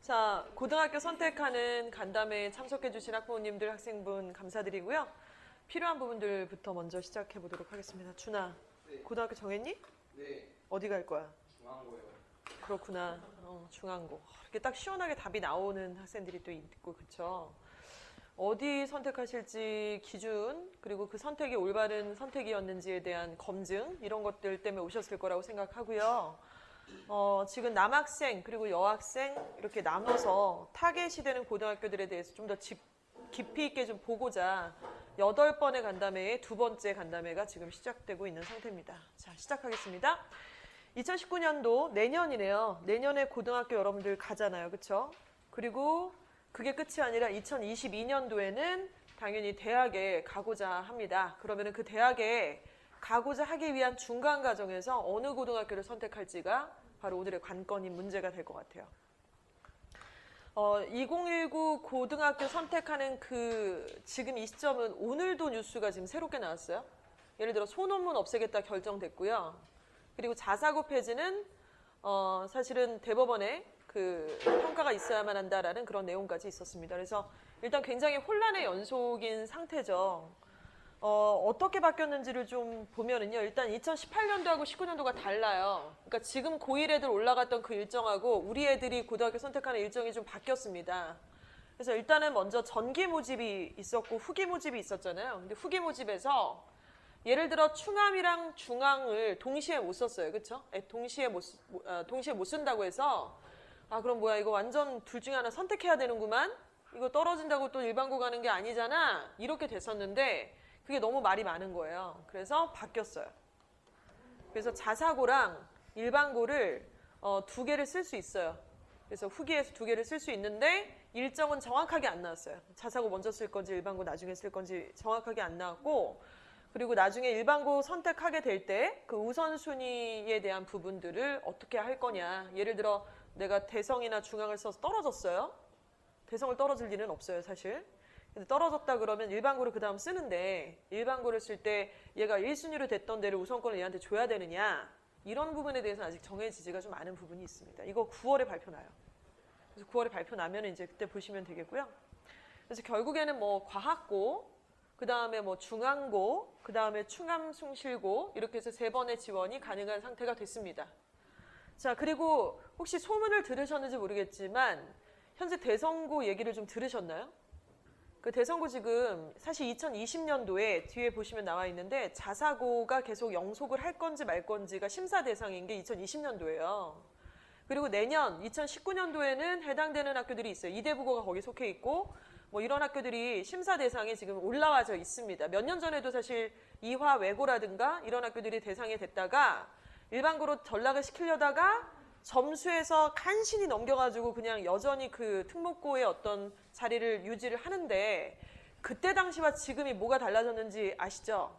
자, 고등학교 선택하는 간담회에 참석해주신 학부모님들, 학생분 감사드리고요. 필요한 부분들부터 먼저 시작해 보도록 하겠습니다. 준아, 네. 고등학교 정했니? 네, 어디 갈 거야? 중앙고요. 그렇구나. 중앙고. 이렇게 딱 시원하게 답이 나오는 학생들이 또 있고, 그쵸? 어디 선택하실지 기준, 그리고 그 선택이 올바른 선택이었는지에 대한 검증, 이런 것들 때문에 오셨을 거라고 생각하고요. 지금 남학생 그리고 여학생 이렇게 나눠서 타겟이 되는 고등학교들에 대해서 좀 더 깊이 있게 좀 보고자 8번의 간담회의 두 번째 간담회가 지금 시작되고 있는 상태입니다. 자, 시작하겠습니다. 2019년도 내년이네요. 내년에 고등학교 여러분들 가잖아요. 그쵸? 그리고 그게 끝이 아니라 2022년도에는 당연히 대학에 가고자 합니다. 그러면 그 대학에 가고자 하기 위한 중간 과정에서 어느 고등학교를 선택할지가 바로 오늘의 관건인 문제가 될 것 같아요. 2019 고등학교 선택하는 지금 이 시점은 오늘도 뉴스가 지금 새롭게 나왔어요. 예를 들어 소논문 없애겠다 결정됐고요. 그리고 자사고 폐지는 사실은 대법원에 평가가 있어야만 한다라는 그런 내용까지 있었습니다. 그래서 일단 굉장히 혼란의 연속인 상태죠. 어떻게 바뀌었는지를 좀 보면은요. 일단 2018년도하고 19년도가 달라요. 그러니까 지금 고1 애들 올라갔던 그 일정하고 우리 애들이 고등학교 선택하는 일정이 좀 바뀌었습니다. 그래서 일단은 먼저 전기 모집이 있었고 후기 모집이 있었잖아요. 근데 후기 모집에서 예를 들어 충암이랑 중앙을 동시에 못 썼어요. 그렇죠? 동시에 못 쓴다고 해서 그럼 뭐야 이거 완전 둘 중에 하나 선택해야 되는구만. 이거 떨어진다고 또 일반고 가는 게 아니잖아. 이렇게 됐었는데 그게 너무 말이 많은 거예요. 그래서 바뀌었어요. 그래서 자사고랑 일반고를 두 개를 쓸 수 있어요. 그래서 후기에서 두 개를 쓸 수 있는데 일정은 정확하게 안 나왔어요. 자사고 먼저 쓸 건지 일반고 나중에 쓸 건지 정확하게 안 나왔고, 그리고 나중에 일반고 선택하게 될 때 그 우선순위에 대한 부분들을 어떻게 할 거냐. 예를 들어 내가 대성이나 중앙을 써서 떨어졌어요. 대성을 떨어질 일은 없어요, 사실. 근데 떨어졌다 그러면 일반고를 그 다음 쓰는데 일반고를 쓸 때 얘가 1순위로 됐던 데를 우선권을 얘한테 줘야 되느냐, 이런 부분에 대해서는 아직 정해지지가 좀 않은 부분이 있습니다. 이거 9월에 발표 나요. 그래서 9월에 발표 나면 이제 그때 보시면 되겠고요. 그래서 결국에는 뭐 과학고, 그 다음에 뭐 중앙고, 그 다음에 충암숭실고, 이렇게 해서 3번의 지원이 가능한 상태가 됐습니다. 자, 그리고 혹시 소문을 들으셨는지 모르겠지만 현재 대성고 얘기를 좀 들으셨나요? 그 대성고 지금 사실 2020년도에 뒤에 보시면 나와 있는데 자사고가 계속 영속을 할 건지 말 건지가 심사 대상인 게 2020년도예요. 그리고 내년 2019년도에는 해당되는 학교들이 있어요. 이대부고가 거기 속해 있고 뭐 이런 학교들이 심사 대상에 지금 올라와져 있습니다. 몇 년 전에도 사실 이화외고라든가 이런 학교들이 대상이 됐다가 일반고로 전락을 시키려다가 점수에서 간신히 넘겨가지고 그냥 여전히 그 특목고의 어떤 자리를 유지를 하는데, 그때 당시와 지금이 뭐가 달라졌는지 아시죠?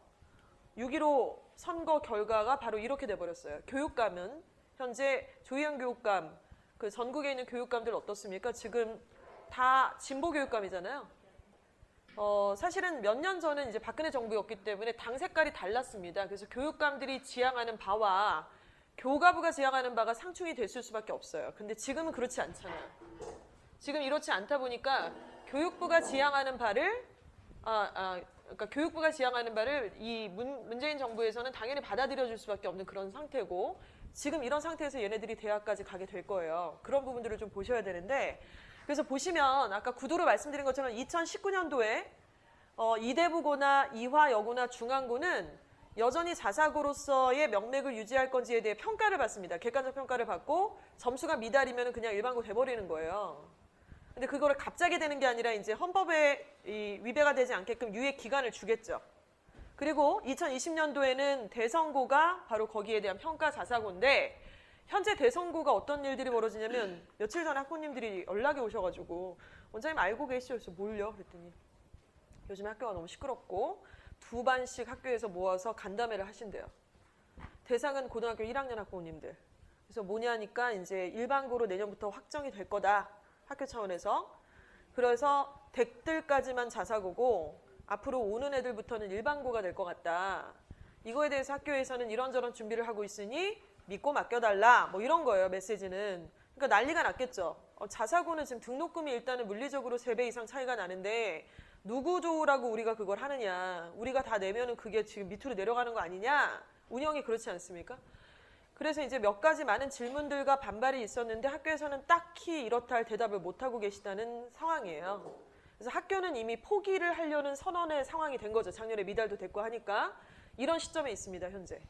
6.15 선거 결과가 바로 이렇게 돼버렸어요. 교육감은 현재 조희연 교육감, 그 전국에 있는 교육감들 어떻습니까? 지금 다 진보 교육감이잖아요. 사실은 몇 년 전은 이제 박근혜 정부였기 때문에 당 색깔이 달랐습니다. 그래서 교육감들이 지향하는 바와 교가부가 지향하는 바가 상충이 됐을 수밖에 없어요. 근데 지금은 그렇지 않잖아요. 지금 이렇지 않다 보니까 교육부가 지향하는 바를 그러니까 교육부가 지향하는 바를 이 문재인 정부에서는 당연히 받아들여 줄 수밖에 없는 그런 상태고, 지금 이런 상태에서 얘네들이 대학까지 가게 될 거예요. 그런 부분들을 좀 보셔야 되는데, 그래서 보시면 아까 구도로 말씀드린 것처럼 2019년도에 이대부고나 이화여고나 중앙고는 여전히 자사고로서의 명맥을 유지할 건지에 대해 평가를 받습니다. 객관적 평가를 받고 점수가 미달이면 그냥 일반고 돼버리는 거예요. 근데 그거를 갑자기 되는 게 아니라 이제 헌법에 위배가 되지 않게끔 유예 기간을 주겠죠. 그리고 2020년도에는 대성고가 바로 거기에 대한 평가 자사고인데, 현재 대성고가 어떤 일들이 벌어지냐면 며칠 전에 학부모님들이 연락이 오셔가지고 원장님 알고 계시죠? 그래서 뭘요? 그랬더니 요즘 학교가 너무 시끄럽고 2반씩 학교에서 모아서 간담회를 하신대요. 대상은 고등학교 1학년 학부모님들. 그래서 뭐냐니까 이제 일반고로 내년부터 확정이 될 거다. 학교 차원에서. 그래서 댁들까지만 자사고고 앞으로 오는 애들부터는 일반고가 될 것 같다. 이거에 대해서 학교에서는 이런저런 준비를 하고 있으니 믿고 맡겨달라. 뭐 이런 거예요, 메시지는. 그러니까 난리가 났겠죠. 자사고는 지금 등록금이 일단은 물리적으로 3배 이상 차이가 나는데 누구 좋으라고 우리가 그걸 하느냐. 우리가 다 내면은 그게 지금 밑으로 내려가는 거 아니냐. 운영이 그렇지 않습니까? 그래서 이제 몇 가지 많은 질문들과 반발이 있었는데 학교에서는 딱히 이렇다 할 대답을 못하고 계시다는 상황이에요. 그래서 학교는 이미 포기를 하려는 선언의 상황이 된 거죠. 작년에 미달도 됐고 하니까. 이런 시점에 있습니다, 현재.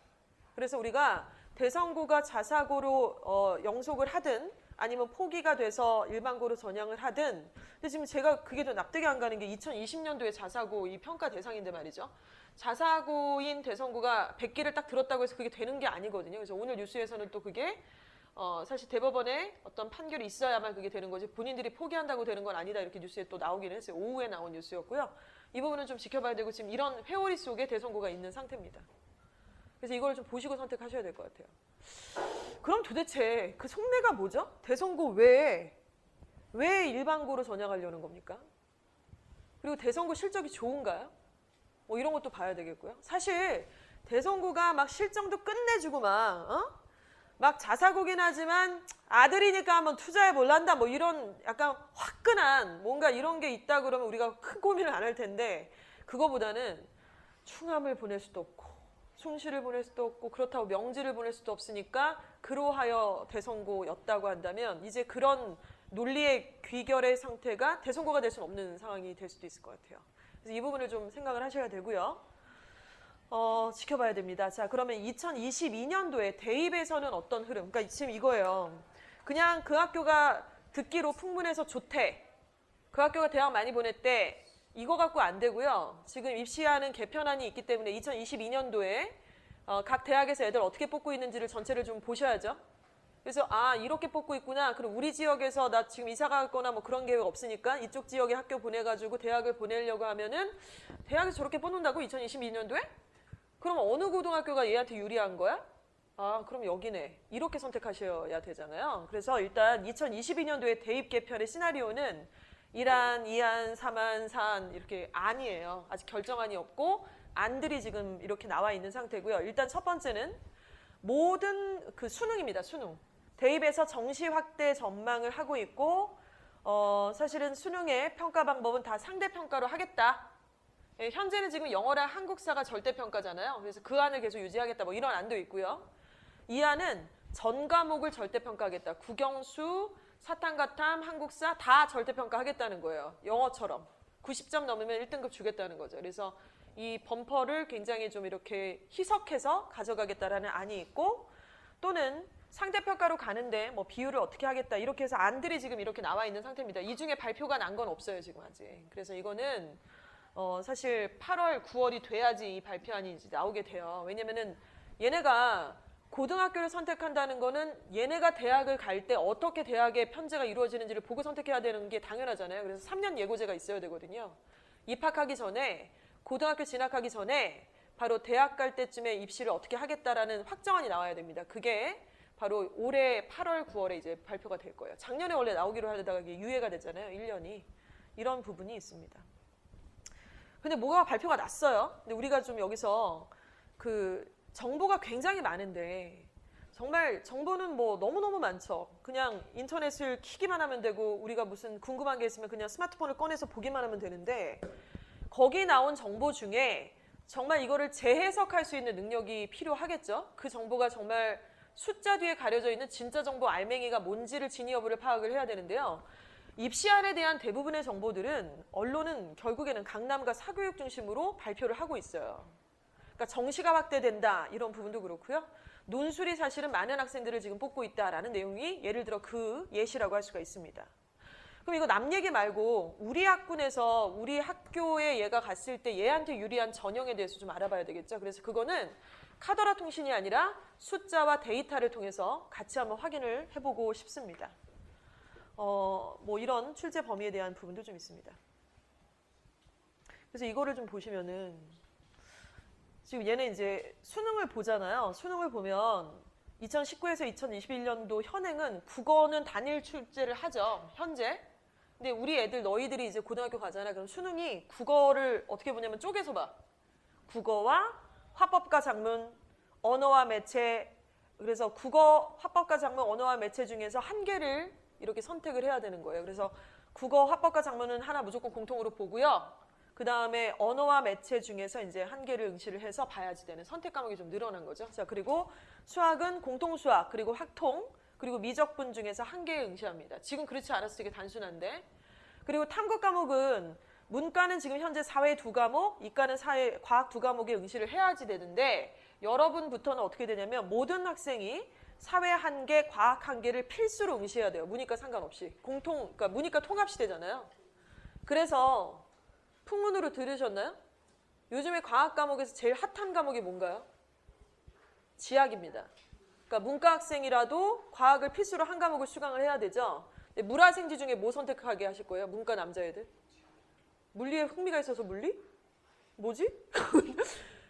그래서 우리가 대선고가 자사고로 영속을 하든 아니면 포기가 돼서 일반고로 전향을 하든, 근데 지금 제가 그게 좀 납득이 안 가는 게 2020년도에 자사고 이 평가 대상인데 말이죠. 자사고인 대선고가 100개를 딱 들었다고 해서 그게 되는 게 아니거든요. 그래서 오늘 뉴스에서는 또 그게 사실 대법원에 어떤 판결이 있어야만 그게 되는 거지 본인들이 포기한다고 되는 건 아니다 이렇게 뉴스에 또 나오기는 했어요. 오후에 나온 뉴스였고요. 이 부분은 좀 지켜봐야 되고 지금 이런 회오리 속에 대선고가 있는 상태입니다. 그래서 이걸 좀 보시고 선택하셔야 될 것 같아요. 그럼 도대체 그 속내가 뭐죠? 대선고 왜 일반고로 전향하려는 겁니까? 그리고 대선고 실적이 좋은가요? 뭐 이런 것도 봐야 되겠고요. 사실 대선고가 막 실정도 끝내주고 막 자사고긴 하지만 아들이니까 한번 투자해 볼란다 뭐 이런 약간 화끈한 뭔가 이런 게 있다 그러면 우리가 큰 고민을 안 할 텐데 그거보다는 충암을 보낼 수도 없고 숭실을 보낼 수도 없고 그렇다고 명지를 보낼 수도 없으니까 그로하여 대선고였다고 한다면 이제 그런 논리의 귀결의 상태가 대선고가 될 수는 없는 상황이 될 수도 있을 것 같아요. 그래서 이 부분을 좀 생각을 하셔야 되고요. 지켜봐야 됩니다. 자, 그러면 2022년도에 대입에서는 어떤 흐름? 그러니까 지금 이거예요. 그냥 그 학교가 듣기로 풍문에서 좋대. 그 학교가 대학 많이 보냈대. 이거 갖고 안 되고요. 지금 입시하는 개편안이 있기 때문에 2022년도에 각 대학에서 애들 어떻게 뽑고 있는지를 전체를 좀 보셔야죠. 그래서 이렇게 뽑고 있구나. 그럼 우리 지역에서 나 지금 이사 가거나 뭐 그런 계획 없으니까 이쪽 지역에 학교 보내가지고 대학을 보내려고 하면은 대학에서 저렇게 뽑는다고 2022년도에? 그럼 어느 고등학교가 얘한테 유리한 거야? 그럼 여기네. 이렇게 선택하셔야 되잖아요. 그래서 일단 2022년도에 대입 개편의 시나리오는 1안, 2안, 3안, 4안 이렇게 안이에요. 아직 결정안이 없고 안들이 지금 이렇게 나와 있는 상태고요. 일단 첫 번째는 모든 그 수능입니다. 수능. 대입에서 정시 확대 전망을 하고 있고 사실은 수능의 평가 방법은 다 상대평가로 하겠다. 현재는 지금 영어랑 한국사가 절대평가잖아요. 그래서 그 안을 계속 유지하겠다. 뭐 이런 안도 있고요. 이 안은 전 과목을 절대평가하겠다. 국영수, 사탐가탐, 한국사 다 절대평가하겠다는 거예요. 영어처럼. 90점 넘으면 1등급 주겠다는 거죠. 그래서 이 범퍼를 굉장히 좀 이렇게 희석해서 가져가겠다라는 안이 있고 또는 상대평가로 가는데 뭐 비율을 어떻게 하겠다 이렇게 해서 안들이 지금 이렇게 나와 있는 상태입니다. 이 중에 발표가 난 건 없어요. 지금 아직. 그래서 이거는 사실 8월, 9월이 돼야지 이 발표안이 이제 나오게 돼요. 왜냐면은 얘네가 고등학교를 선택한다는 거는 얘네가 대학을 갈 때 어떻게 대학의 편제가 이루어지는지를 보고 선택해야 되는 게 당연하잖아요. 그래서 3년 예고제가 있어야 되거든요. 입학하기 전에 고등학교 진학하기 전에 바로 대학 갈 때쯤에 입시를 어떻게 하겠다라는 확정안이 나와야 됩니다. 그게 바로 올해 8월, 9월에 이제 발표가 될 거예요. 작년에 원래 나오기로 하려다가 이게 유예가 됐잖아요. 1년이. 이런 부분이 있습니다. 근데 뭐가 발표가 났어요. 근데 우리가 좀 여기서 그 정보가 굉장히 많은데 정말 정보는 뭐 너무너무 많죠. 그냥 인터넷을 키기만 하면 되고 우리가 무슨 궁금한 게 있으면 그냥 스마트폰을 꺼내서 보기만 하면 되는데 거기 나온 정보 중에 정말 이거를 재해석할 수 있는 능력이 필요하겠죠. 그 정보가 정말 숫자 뒤에 가려져 있는 진짜 정보 알맹이가 뭔지를 진위 여부를 파악을 해야 되는데요. 입시안에 대한 대부분의 정보들은 언론은 결국에는 강남과 사교육 중심으로 발표를 하고 있어요. 그러니까 정시가 확대된다 이런 부분도 그렇고요. 논술이 사실은 많은 학생들을 지금 뽑고 있다라는 내용이 예를 들어 그 예시라고 할 수가 있습니다. 그럼 이거 남 얘기 말고 우리 학군에서 우리 학교에 얘가 갔을 때 얘한테 유리한 전형에 대해서 좀 알아봐야 되겠죠. 그래서 그거는 카더라 통신이 아니라 숫자와 데이터를 통해서 같이 한번 확인을 해보고 싶습니다. 뭐 이런 출제 범위에 대한 부분도 좀 있습니다. 그래서 이거를 좀 보시면은 지금 얘는 이제 수능을 보잖아요. 수능을 보면 2019에서 2021년도 현행은 국어는 단일 출제를 하죠. 현재. 근데 우리 애들 너희들이 이제 고등학교 가잖아. 그럼 수능이 국어를 어떻게 보냐면 쪼개서 봐. 국어와 화법과 작문, 언어와 매체, 그래서 국어, 화법과 작문, 언어와 매체 중에서 한 개를 이렇게 선택을 해야 되는 거예요. 그래서 국어, 화법과 작문은 하나 무조건 공통으로 보고요. 그 다음에 언어와 매체 중에서 이제 한 개를 응시를 해서 봐야지 되는 선택 과목이 좀 늘어난 거죠. 자, 그리고 수학은 공통수학, 그리고 학통, 그리고 미적분 중에서 한 개 응시합니다. 지금 그렇지 않았을 때 되게 단순한데. 그리고 탐구 과목은 문과는 지금 현재 사회 2과목, 이과는 사회, 과학 2과목에 응시를 해야지 되는데 여러분부터는 어떻게 되냐면 모든 학생이 사회 1개, 과학 1개를 필수로 응시해야 돼요. 문이과 상관없이. 그러니까 문이과 통합시대잖아요. 그래서 풍문으로 들으셨나요? 요즘에 과학 과목에서 제일 핫한 과목이 뭔가요? 지학입니다. 그러니까 문과 학생이라도 과학을 필수로 한 과목을 수강을 해야 되죠. 물화생지 중에 뭐 선택하게 하실 거예요? 문과 남자애들? 물리에 흥미가 있어서 물리? 뭐지?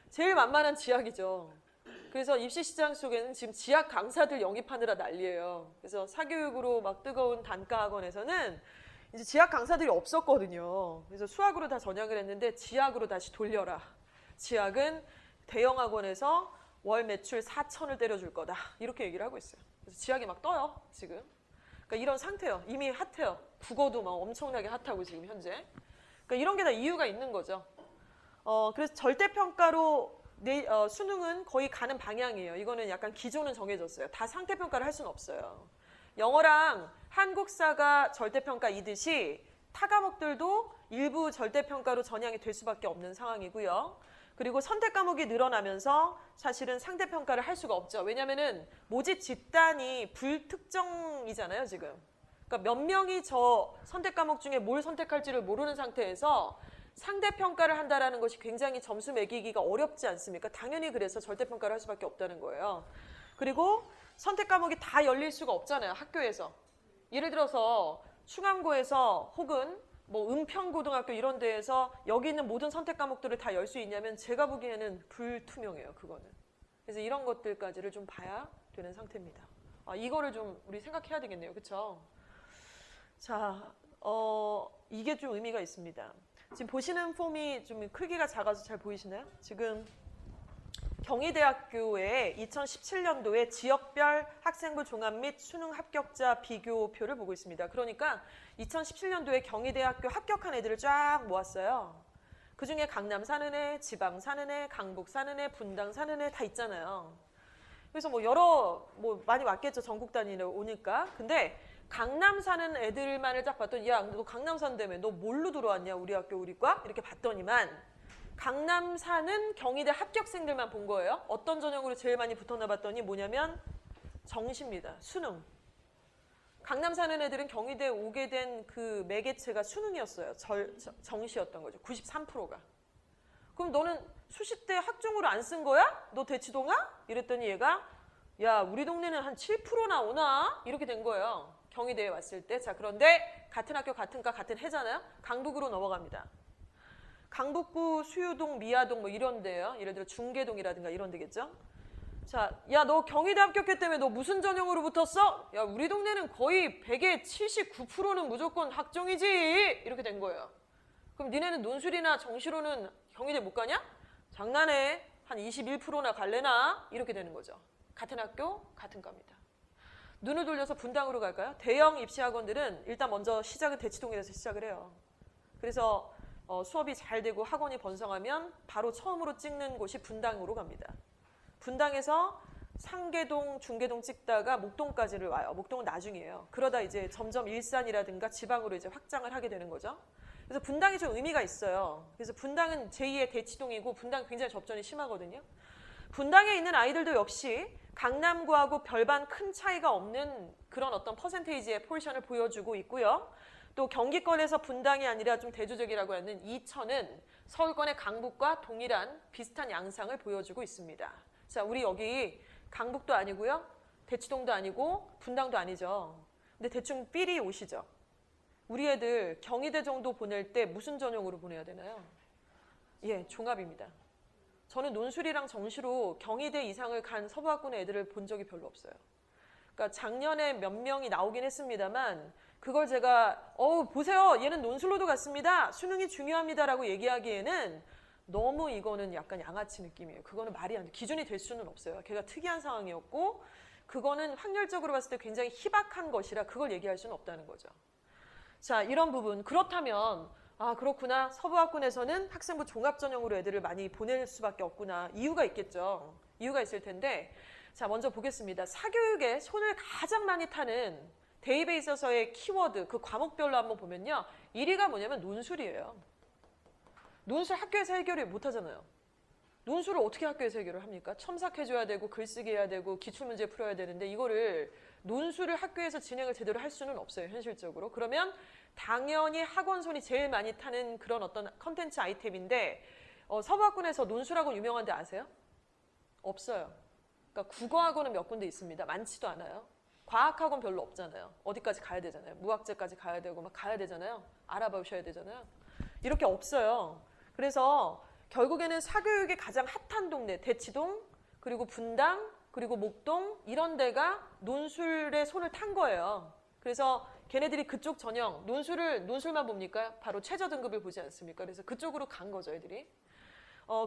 제일 만만한 지학이죠. 그래서 입시 시장 속에는 지금 지학 강사들 영입하느라 난리예요. 그래서 사교육으로 막 뜨거운 단과 학원에서는 이제 지학 강사들이 없었거든요. 그래서 수학으로 다 전향을 했는데 지학으로 다시 돌려라. 지학은 대형 학원에서 월 매출 4천을 때려줄 거다. 이렇게 얘기를 하고 있어요. 그래서 지학이 막 떠요, 지금. 그러니까 이런 상태예요. 이미 핫해요. 국어도 막 엄청나게 핫하고 지금 현재. 그러니까 이런 게 다 이유가 있는 거죠. 그래서 절대평가로 수능은 거의 가는 방향이에요. 이거는 약간 기조는 정해졌어요. 다 상대평가를 할 수는 없어요. 영어랑 한국사가 절대평가이듯이 타 과목들도 일부 절대평가로 전향이 될 수밖에 없는 상황이고요. 그리고 선택 과목이 늘어나면서 사실은 상대평가를 할 수가 없죠. 왜냐면은 모집 집단이 불특정이잖아요, 지금. 그러니까 몇 명이 저 선택 과목 중에 뭘 선택할지를 모르는 상태에서 상대평가를 한다는 것이 굉장히 점수 매기기가 어렵지 않습니까? 당연히 그래서 절대평가를 할 수밖에 없다는 거예요. 그리고 선택 과목이 다 열릴 수가 없잖아요, 학교에서. 예를 들어서 충암고에서 혹은 뭐 은평고등학교 이런 데에서 여기 있는 모든 선택 과목들을 다 열 수 있냐면 제가 보기에는 불투명해요, 그거는. 그래서 이런 것들까지를 좀 봐야 되는 상태입니다. 이거를 좀 우리 생각해야 되겠네요, 그렇죠? 자, 이게 좀 의미가 있습니다. 지금 보시는 폼이 좀 크기가 작아서 잘 보이시나요? 지금 경희대학교의 2017년도에 지역별 학생부 종합 및 수능 합격자 비교표를 보고 있습니다. 그러니까 2017년도에 경희대학교 합격한 애들을 쫙 모았어요. 그중에 강남 사는 애, 지방 사는 애, 강북 사는 애, 분당 사는 애 다 있잖아요. 그래서 뭐 많이 왔겠죠, 전국 단위로 오니까. 근데 강남 사는 애들만을 딱 봤더니 야, 너 강남 산다며, 너 뭘로 들어왔냐, 우리 학교, 우리 과? 이렇게 봤더니만 강남 사는 경희대 합격생들만 본 거예요. 어떤 전형으로 제일 많이 붙었나 봤더니 뭐냐면 정시입니다. 수능. 강남 사는 애들은 경희대에 오게 된 그 매개체가 수능이었어요. 정시였던 거죠. 93%가. 그럼 너는 수시때 학종으로 안 쓴 거야? 너 대치동아? 이랬더니 얘가 야, 우리 동네는 한 7% 나오나? 이렇게 된 거예요. 경희대에 왔을 때. 자, 그런데 같은 학교, 같은 과, 같은 해잖아요. 강북으로 넘어갑니다. 강북구 수유동, 미아동 뭐 이런 데요. 예를 들어 중계동이라든가 이런 데겠죠. 자, 야, 너 경희대 합격했다며 너 무슨 전형으로 붙었어? 야, 우리 동네는 거의 100에 79%는 무조건 학종이지. 이렇게 된 거예요. 그럼 니네는 논술이나 정시로는 경희대 못 가냐? 장난해. 한 21%나 갈래나? 이렇게 되는 거죠. 같은 학교, 같은 과입니다. 눈을 돌려서 분당으로 갈까요? 대형 입시학원들은 일단 먼저 시작은 대치동에서 시작을 해요. 그래서 수업이 잘 되고 학원이 번성하면 바로 처음으로 찍는 곳이 분당으로 갑니다. 분당에서 상계동, 중계동 찍다가 목동까지를 와요. 목동은 나중이에요. 그러다 이제 점점 일산이라든가 지방으로 이제 확장을 하게 되는 거죠. 그래서 분당이 좀 의미가 있어요. 그래서 분당은 제2의 대치동이고 분당 굉장히 접전이 심하거든요. 분당에 있는 아이들도 역시 강남구하고 별반 큰 차이가 없는 그런 어떤 퍼센테이지의 포지션을 보여주고 있고요. 또 경기권에서 분당이 아니라 좀 대조적이라고 하는 이천은 서울권의 강북과 동일한 비슷한 양상을 보여주고 있습니다. 자, 우리 여기 강북도 아니고요. 대치동도 아니고 분당도 아니죠. 근데 대충 삘이 오시죠. 우리 애들 경희대 정도 보낼 때 무슨 전형으로 보내야 되나요? 예, 종합입니다. 저는 논술이랑 정시로 경희대 이상을 간 서부학군의 애들을 본 적이 별로 없어요. 그러니까 작년에 몇 명이 나오긴 했습니다만 그걸 제가 보세요. 얘는 논술로도 갔습니다. 수능이 중요합니다라고 얘기하기에는 너무 이거는 약간 양아치 느낌이에요. 그거는 말이 안 돼. 기준이 될 수는 없어요. 걔가 특이한 상황이었고 그거는 확률적으로 봤을 때 굉장히 희박한 것이라 그걸 얘기할 수는 없다는 거죠. 자, 이런 부분. 그렇다면 아, 그렇구나. 서부학군에서는 학생부 종합전형으로 애들을 많이 보낼 수밖에 없구나. 이유가 있겠죠. 이유가 있을 텐데 자, 먼저 보겠습니다. 사교육에 손을 가장 많이 타는 대입에 있어서의 키워드, 그 과목별로 한번 보면요. 1위가 뭐냐면 논술이에요. 논술 학교에서 해결을 못 하잖아요. 논술을 어떻게 학교에서 해결을 합니까? 첨삭해줘야 되고 글쓰기 해야 되고 기출문제 풀어야 되는데 이거를 논술을 학교에서 진행을 제대로 할 수는 없어요. 현실적으로. 그러면 당연히 학원 손이 제일 많이 타는 그런 어떤 컨텐츠 아이템인데 서부학군에서 논술학원 유명한 데 아세요? 없어요. 그러니까 국어학원은 몇 군데 있습니다. 많지도 않아요. 과학학원 별로 없잖아요. 어디까지 가야 되잖아요. 무학제까지 가야 되고 막 가야 되잖아요. 알아보셔야 되잖아요. 이렇게 없어요. 그래서 결국에는 사교육의 가장 핫한 동네, 대치동, 그리고 분당, 그리고 목동 이런 데가 논술에 손을 탄 거예요. 그래서 걔네들이 그쪽 전형, 논술만 봅니까? 바로 최저 등급을 보지 않습니까? 그래서 그쪽으로 간 거죠, 애들이.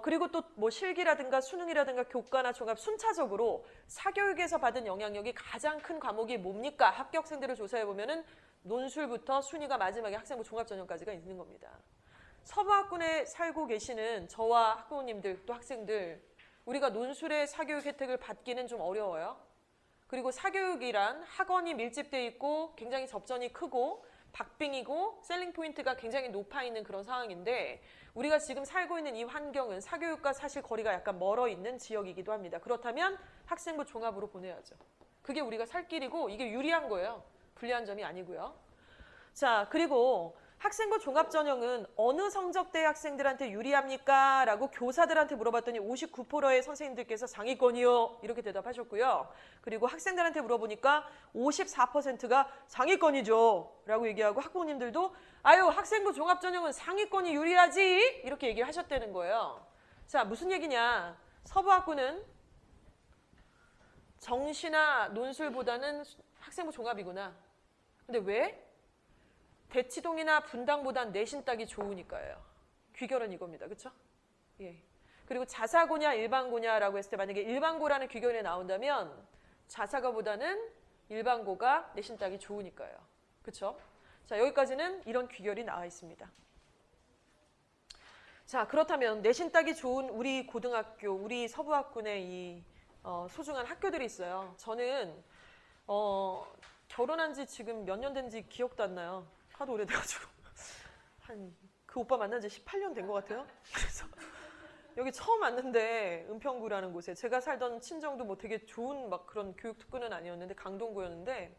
그리고 또 뭐 실기라든가 수능이라든가 교과나 종합 순차적으로 사교육에서 받은 영향력이 가장 큰 과목이 뭡니까? 합격생들을 조사해 보면은 논술부터 순위가 마지막에 학생부 종합전형까지가 있는 겁니다. 서부학군에 살고 계시는 저와 학부모님들 또 학생들 우리가 논술의 사교육 혜택을 받기는 좀 어려워요. 그리고 사교육이란 학원이 밀집돼 있고 굉장히 접전이 크고 박빙이고 셀링 포인트가 굉장히 높아 있는 그런 상황인데 우리가 지금 살고 있는 이 환경은 사교육과 사실 거리가 약간 멀어 있는 지역이기도 합니다. 그렇다면 학생부 종합으로 보내야죠. 그게 우리가 살 길이고 이게 유리한 거예요. 불리한 점이 아니고요. 자, 그리고 학생부 종합전형은 어느 성적대 학생들한테 유리합니까? 라고 교사들한테 물어봤더니 59%의 선생님들께서 상위권이요. 이렇게 대답하셨고요. 그리고 학생들한테 물어보니까 54%가 상위권이죠. 라고 얘기하고 학부모님들도 아유 학생부 종합전형은 상위권이 유리하지. 이렇게 얘기를 하셨다는 거예요. 자, 무슨 얘기냐. 서부학군은 정시나 논술보다는 학생부 종합이구나. 근데 왜? 대치동이나 분당보단 내신 따기 좋으니까요. 귀결은 이겁니다. 그렇죠? 예. 그리고 자사고냐 일반고냐라고 했을 때 만약에 일반고라는 귀결이 나온다면 자사고보다는 일반고가 내신 따기 좋으니까요. 그렇죠? 자, 여기까지는 이런 귀결이 나와 있습니다. 자, 그렇다면 내신 따기 좋은 우리 고등학교, 우리 서부학군의 이 소중한 학교들이 있어요. 저는 결혼한 지 지금 몇 년 된지 기억도 안 나요. 하도 오래돼가지고 그 오빠 만난 지 18년 된 것 같아요. 그래서 여기 처음 왔는데 은평구라는 곳에 제가 살던 친정도 뭐 되게 좋은 막 그런 교육 특구는 아니었는데 강동구였는데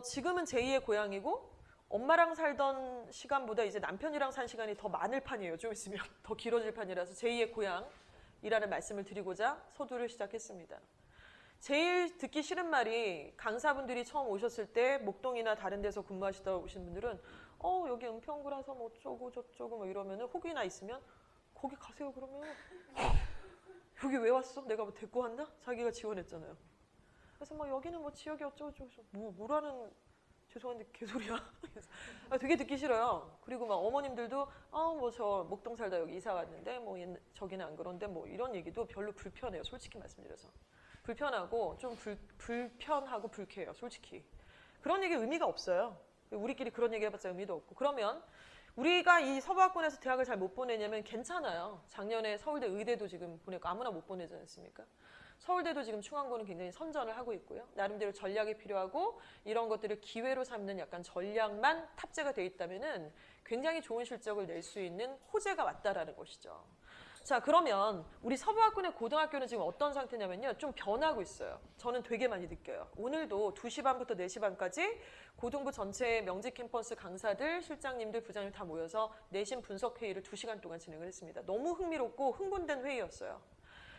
지금은 제2의 고향이고 엄마랑 살던 시간보다 이제 남편이랑 산 시간이 더 많을 판이에요. 좀 있으면 더 길어질 판이라서 제2의 고향이라는 말씀을 드리고자 서두를 시작했습니다. 제일 듣기 싫은 말이 강사분들이 처음 오셨을 때 목동이나 다른 데서 근무하시다 오신 분들은 여기 은평구라서 뭐 어쩌고 저쩌고 뭐 이러면은 혹이나 있으면 거기 가세요 그러면 여기 왜 왔어? 내가 뭐 데리고 왔나? 자기가 지원했잖아요. 그래서 막 여기는 뭐 지역이 어쩌고 저쩌고 뭐라는 죄송한데 개소리야. 되게 듣기 싫어요. 그리고 막 어머님들도 뭐 저 목동 살다 여기 이사 왔는데 뭐 저기는 안 그런데 뭐 이런 얘기도 별로 불편해요. 솔직히 말씀드려서. 불편하고 좀 불편하고 불쾌해요. 솔직히. 그런 얘기 의미가 없어요. 우리끼리 그런 얘기 해봤자 의미도 없고. 그러면 우리가 이 서부학군에서 대학을 잘 못 보내냐면 괜찮아요. 작년에 서울대 의대도 지금 보내고 아무나 못 보내지 않습니까? 서울대도 지금 충암고는 굉장히 선전을 하고 있고요. 나름대로 전략이 필요하고 이런 것들을 기회로 삼는 약간 전략만 탑재가 돼 있다면은 굉장히 좋은 실적을 낼 수 있는 호재가 왔다라는 것이죠. 자, 그러면 우리 서부학군의 고등학교는 지금 어떤 상태냐면요. 좀 변하고 있어요. 저는 되게 많이 느껴요. 오늘도 2시 반부터 4시 반까지 고등부 전체 명지 캠퍼스 강사들, 실장님들, 부장님 다 모여서 내신 분석 회의를 2시간 동안 진행을 했습니다. 너무 흥미롭고 흥분된 회의였어요.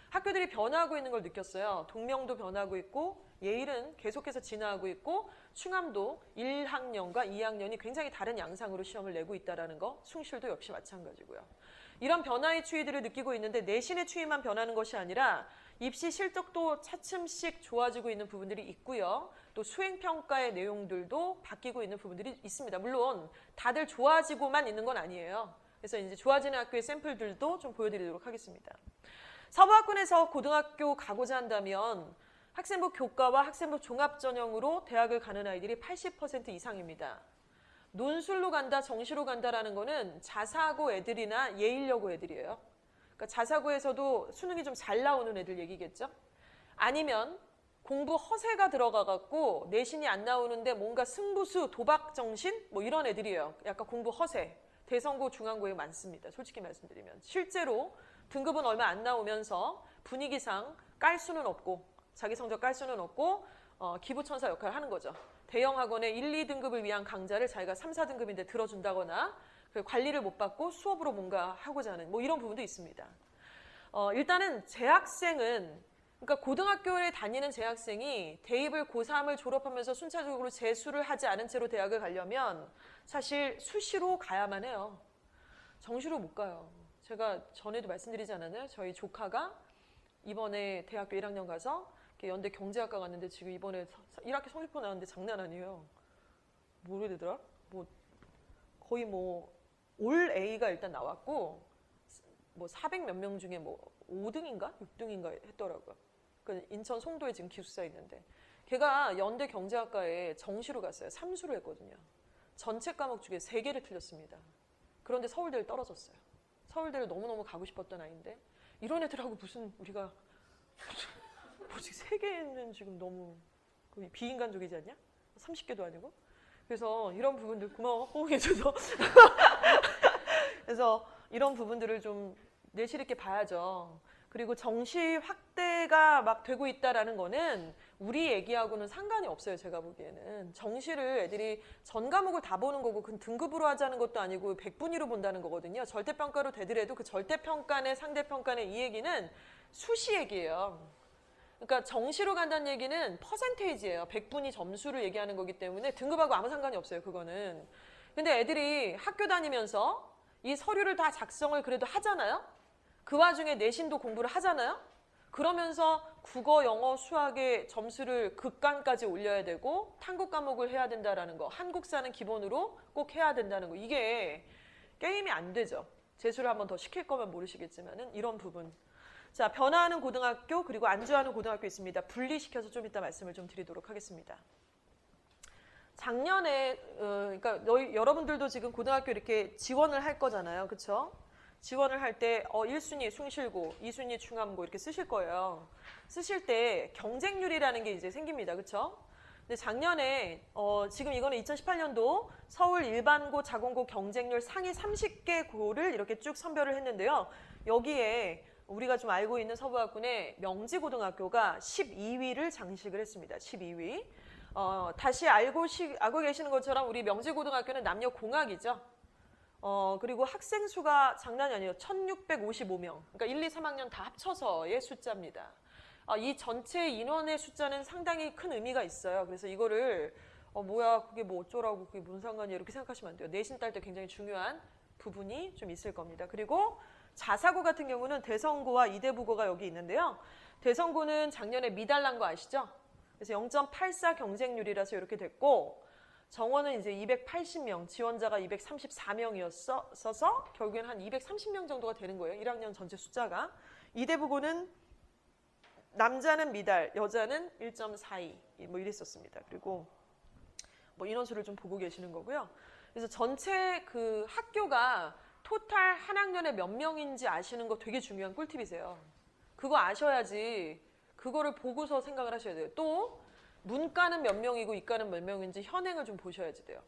학교들이 변화하고 있는 걸 느꼈어요. 동명도 변하고 있고 예일은 계속해서 진화하고 있고 충암도 1학년과 2학년이 굉장히 다른 양상으로 시험을 내고 있다는 거, 숭실도 역시 마찬가지고요. 이런 변화의 추이들을 느끼고 있는데 내신의 추이만 변하는 것이 아니라 입시 실적도 차츰씩 좋아지고 있는 부분들이 있고요. 또 수행평가의 내용들도 바뀌고 있는 부분들이 있습니다. 물론 다들 좋아지고만 있는 건 아니에요. 그래서 이제 좋아지는 학교의 샘플들도 좀 보여드리도록 하겠습니다. 서부학군에서 고등학교 가고자 한다면 학생부 교과와 학생부 종합전형으로 대학을 가는 아이들이 80% 이상입니다. 논술로 간다, 정시로 간다라는 거는 자사고 애들이나 예일여고 애들이에요. 그러니까 자사고에서도 수능이 좀 잘 나오는 애들 얘기겠죠. 아니면 공부 허세가 들어가갖고 내신이 안 나오는데 뭔가 승부수, 도박 정신 뭐 이런 애들이에요. 약간 공부 허세. 대성고, 중앙고에 많습니다. 솔직히 말씀드리면. 실제로 등급은 얼마 안 나오면서 분위기상 깔 수는 없고 자기 성적 깔 수는 없고 기부천사 역할을 하는 거죠. 대형 학원의 1, 2등급을 위한 강좌를 자기가 3, 4등급인데 들어준다거나 관리를 못 받고 수업으로 뭔가 하고자 하는 뭐 이런 부분도 있습니다. 일단은 재학생은 그러니까 고등학교에 다니는 재학생이 대입을 고3을 졸업하면서 순차적으로 재수를 하지 않은 채로 대학을 가려면 사실 수시로 가야만 해요. 정시로 못 가요. 제가 전에도 말씀드리지 않았나요? 저희 조카가 이번에 대학교 1학년 가서 연대 경제학과 갔는데 지금 이번에 1학기 성적표 나왔는데 장난 아니에요. 뭐라 되더라? 뭐 거의 뭐 올 A가 일단 나왔고 뭐 400 몇 명 중에 뭐 5등인가 6등인가 했더라고요. 그 인천 송도에 지금 기숙사 있는데 걔가 연대 경제학과에 정시로 갔어요. 3수를 했거든요. 전체 과목 중에 3개를 틀렸습니다. 그런데 서울대를 떨어졌어요. 서울대를 너무너무 가고 싶었던 아이인데 이런 애들하고 무슨 우리가 뭐지 3개는 지금 너무 비인간적이지 않냐? 30개도 아니고. 그래서 이런 부분들 고마워 호응해줘서 그래서 이런 부분들을 좀 내실 있게 봐야죠. 그리고 정시 확대가 막 되고 있다라는 거는 우리 얘기하고는 상관이 없어요. 제가 보기에는 정시를 애들이 전 과목을 다 보는 거고 그 등급으로 하자는 것도 아니고 100분위로 본다는 거거든요. 절대평가로 되더라도 그 절대평가의 상대평가의 이 얘기는 수시 얘기예요. 그러니까 정시로 간다는 얘기는 퍼센테이지예요. 100분위 점수를 얘기하는 거기 때문에 등급하고 아무 상관이 없어요. 그거는. 근데 애들이 학교 다니면서 이 서류를 다 작성을 그래도 하잖아요. 그 와중에 내신도 공부를 하잖아요. 그러면서 국어, 영어, 수학의 점수를 극간까지 올려야 되고 탐구 과목을 해야 된다라는 거. 한국사는 기본으로 꼭 해야 된다는 거. 이게 게임이 안 되죠. 재수를 한번 더 시킬 거면 모르시겠지만은 이런 부분. 자, 변화하는 고등학교 그리고 안주하는 고등학교 있습니다. 분리시켜서 좀 이따 말씀을 좀 드리도록 하겠습니다. 작년에 그러니까 여러분들도 지금 고등학교 이렇게 지원을 할 거잖아요. 그렇죠? 지원을 할 때 1순위 숭실고, 2순위 충암고 이렇게 쓰실 거예요. 쓰실 때 경쟁률이라는 게 이제 생깁니다. 그렇죠? 근데 작년에 지금 이거는 2018년도 서울 일반고, 자공고 경쟁률 상위 30개고를 이렇게 쭉 선별을 했는데요. 여기에 우리가 좀 알고 있는 서부학군의 명지고등학교가 12위를 장식을 했습니다. 12위. 다시 알고 계시는 것처럼 우리 명지고등학교는 남녀 공학이죠. 그리고 학생 수가 장난이 아니에요. 1655명. 그러니까 1, 2, 3학년 다 합쳐서의 숫자입니다. 이 전체 인원의 숫자는 상당히 큰 의미가 있어요. 그래서 이거를 뭐야 그게 뭐 어쩌라고 그게 뭔 상관이야 이렇게 생각하시면 안 돼요. 내신 딸 때 굉장히 중요한 부분이 좀 있을 겁니다. 그리고 자사고 같은 경우는 대성고와 이대부고가 여기 있는데요. 대성고는 작년에 미달난 거 아시죠? 그래서 0.84 경쟁률이라서 이렇게 됐고 정원은 이제 280명, 지원자가 234명이었어서 결국엔 한 230명 정도가 되는 거예요. 1학년 전체 숫자가. 이대부고는 남자는 미달, 여자는 1.42 뭐 이랬었습니다. 그리고 뭐 인원수를 좀 보고 계시는 거고요. 그래서 전체 그 학교가 토탈 한 학년에 몇 명인지 아시는 거 되게 중요한 꿀팁이세요. 그거 아셔야지 그거를 보고서 생각을 하셔야 돼요. 또 문과는 몇 명이고 이과는 몇 명인지 현행을 좀 보셔야지 돼요.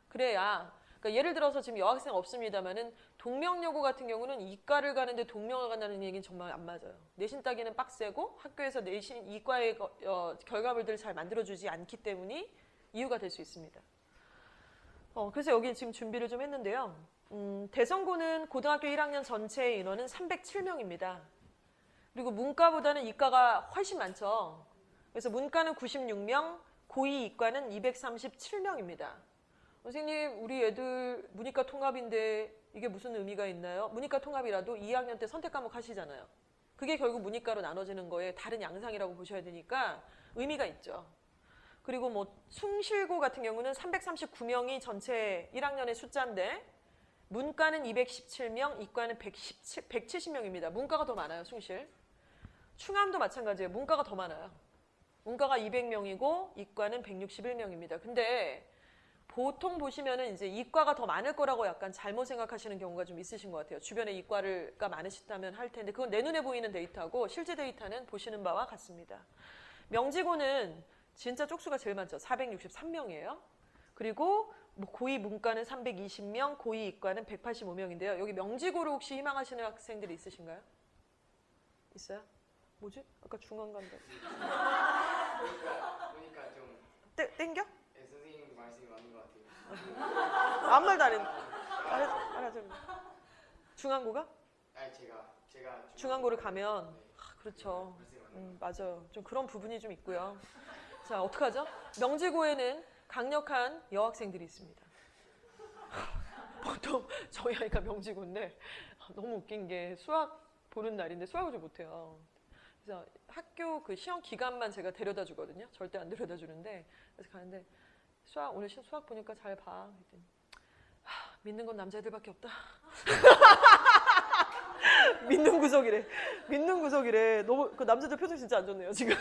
그래야 그러니까 예를 들어서 지금 여학생 없습니다만은 동명여고 같은 경우는 이과를 가는데 동명을 간다는 얘기는 정말 안 맞아요. 내신 따기는 빡세고 학교에서 내신 이과의 결과물들을 잘 만들어주지 않기 때문이 이유가 될 수 있습니다. 그래서 여기 지금 준비를 좀 했는데요. 대성고는 고등학교 1학년 전체 인원은 307명입니다. 그리고 문과보다는 이과가 훨씬 많죠. 그래서 문과는 96명, 고2 이과는 237명입니다. 선생님, 우리 애들 문이과 통합인데 이게 무슨 의미가 있나요? 문이과 통합이라도 2학년 때 선택 과목 하시잖아요. 그게 결국 문이과로 나눠지는 거에 다른 양상이라고 보셔야 되니까 의미가 있죠. 그리고 뭐 숭실고 같은 경우는 339명이 전체 1학년의 숫자인데 문과는 217명, 이과는 170명입니다. 문과가 더 많아요, 숭실. 충암도 마찬가지예요. 문과가 더 많아요. 문과가 200명이고 이과는 161명입니다. 근데 보통 보시면은 이제 이과가 더 많을 거라고 약간 잘못 생각하시는 경우가 좀 있으신 것 같아요. 주변에 이과가 많으시다면 할 텐데 그건 내 눈에 보이는 데이터고 실제 데이터는 보시는 바와 같습니다. 명지고는 진짜 쪽수가 제일 많죠. 463명이에요. 그리고 뭐 고2 문과는 320명, 고2 이과는 185명인데요. 여기 명지고를 혹시 희망하시는 학생들이 있으신가요? 있어요? 뭐지? 아까 중앙 간다. 보니까 좀 땡겨? 네, 선생님 말씀이 맞는 것 같아요. 아무 말도 안 했는데. 알아줘. 중앙고가? 아니 제가 중앙고를 가면 네. 그렇죠. 말씀이 맞는 것 맞아요. 좀 그런 부분이 좀 있고요. 자, 어떡하죠? 명지고에는 강력한 여학생들이 있습니다. 보통 저희 아이가 명지고인데 너무 웃긴 게 수학 보는 날인데 수학을 좀 못해요. 그래서 학교 그 시험 기간만 제가 데려다 주거든요. 절대 안 데려다 주는데 그래서 가는데 오늘 수학 보니까 잘 봐. 그랬더니 믿는 건 남자애들밖에 없다. 믿는 구석이래. 너무 그 남자들 표정 진짜 안 좋네요 지금.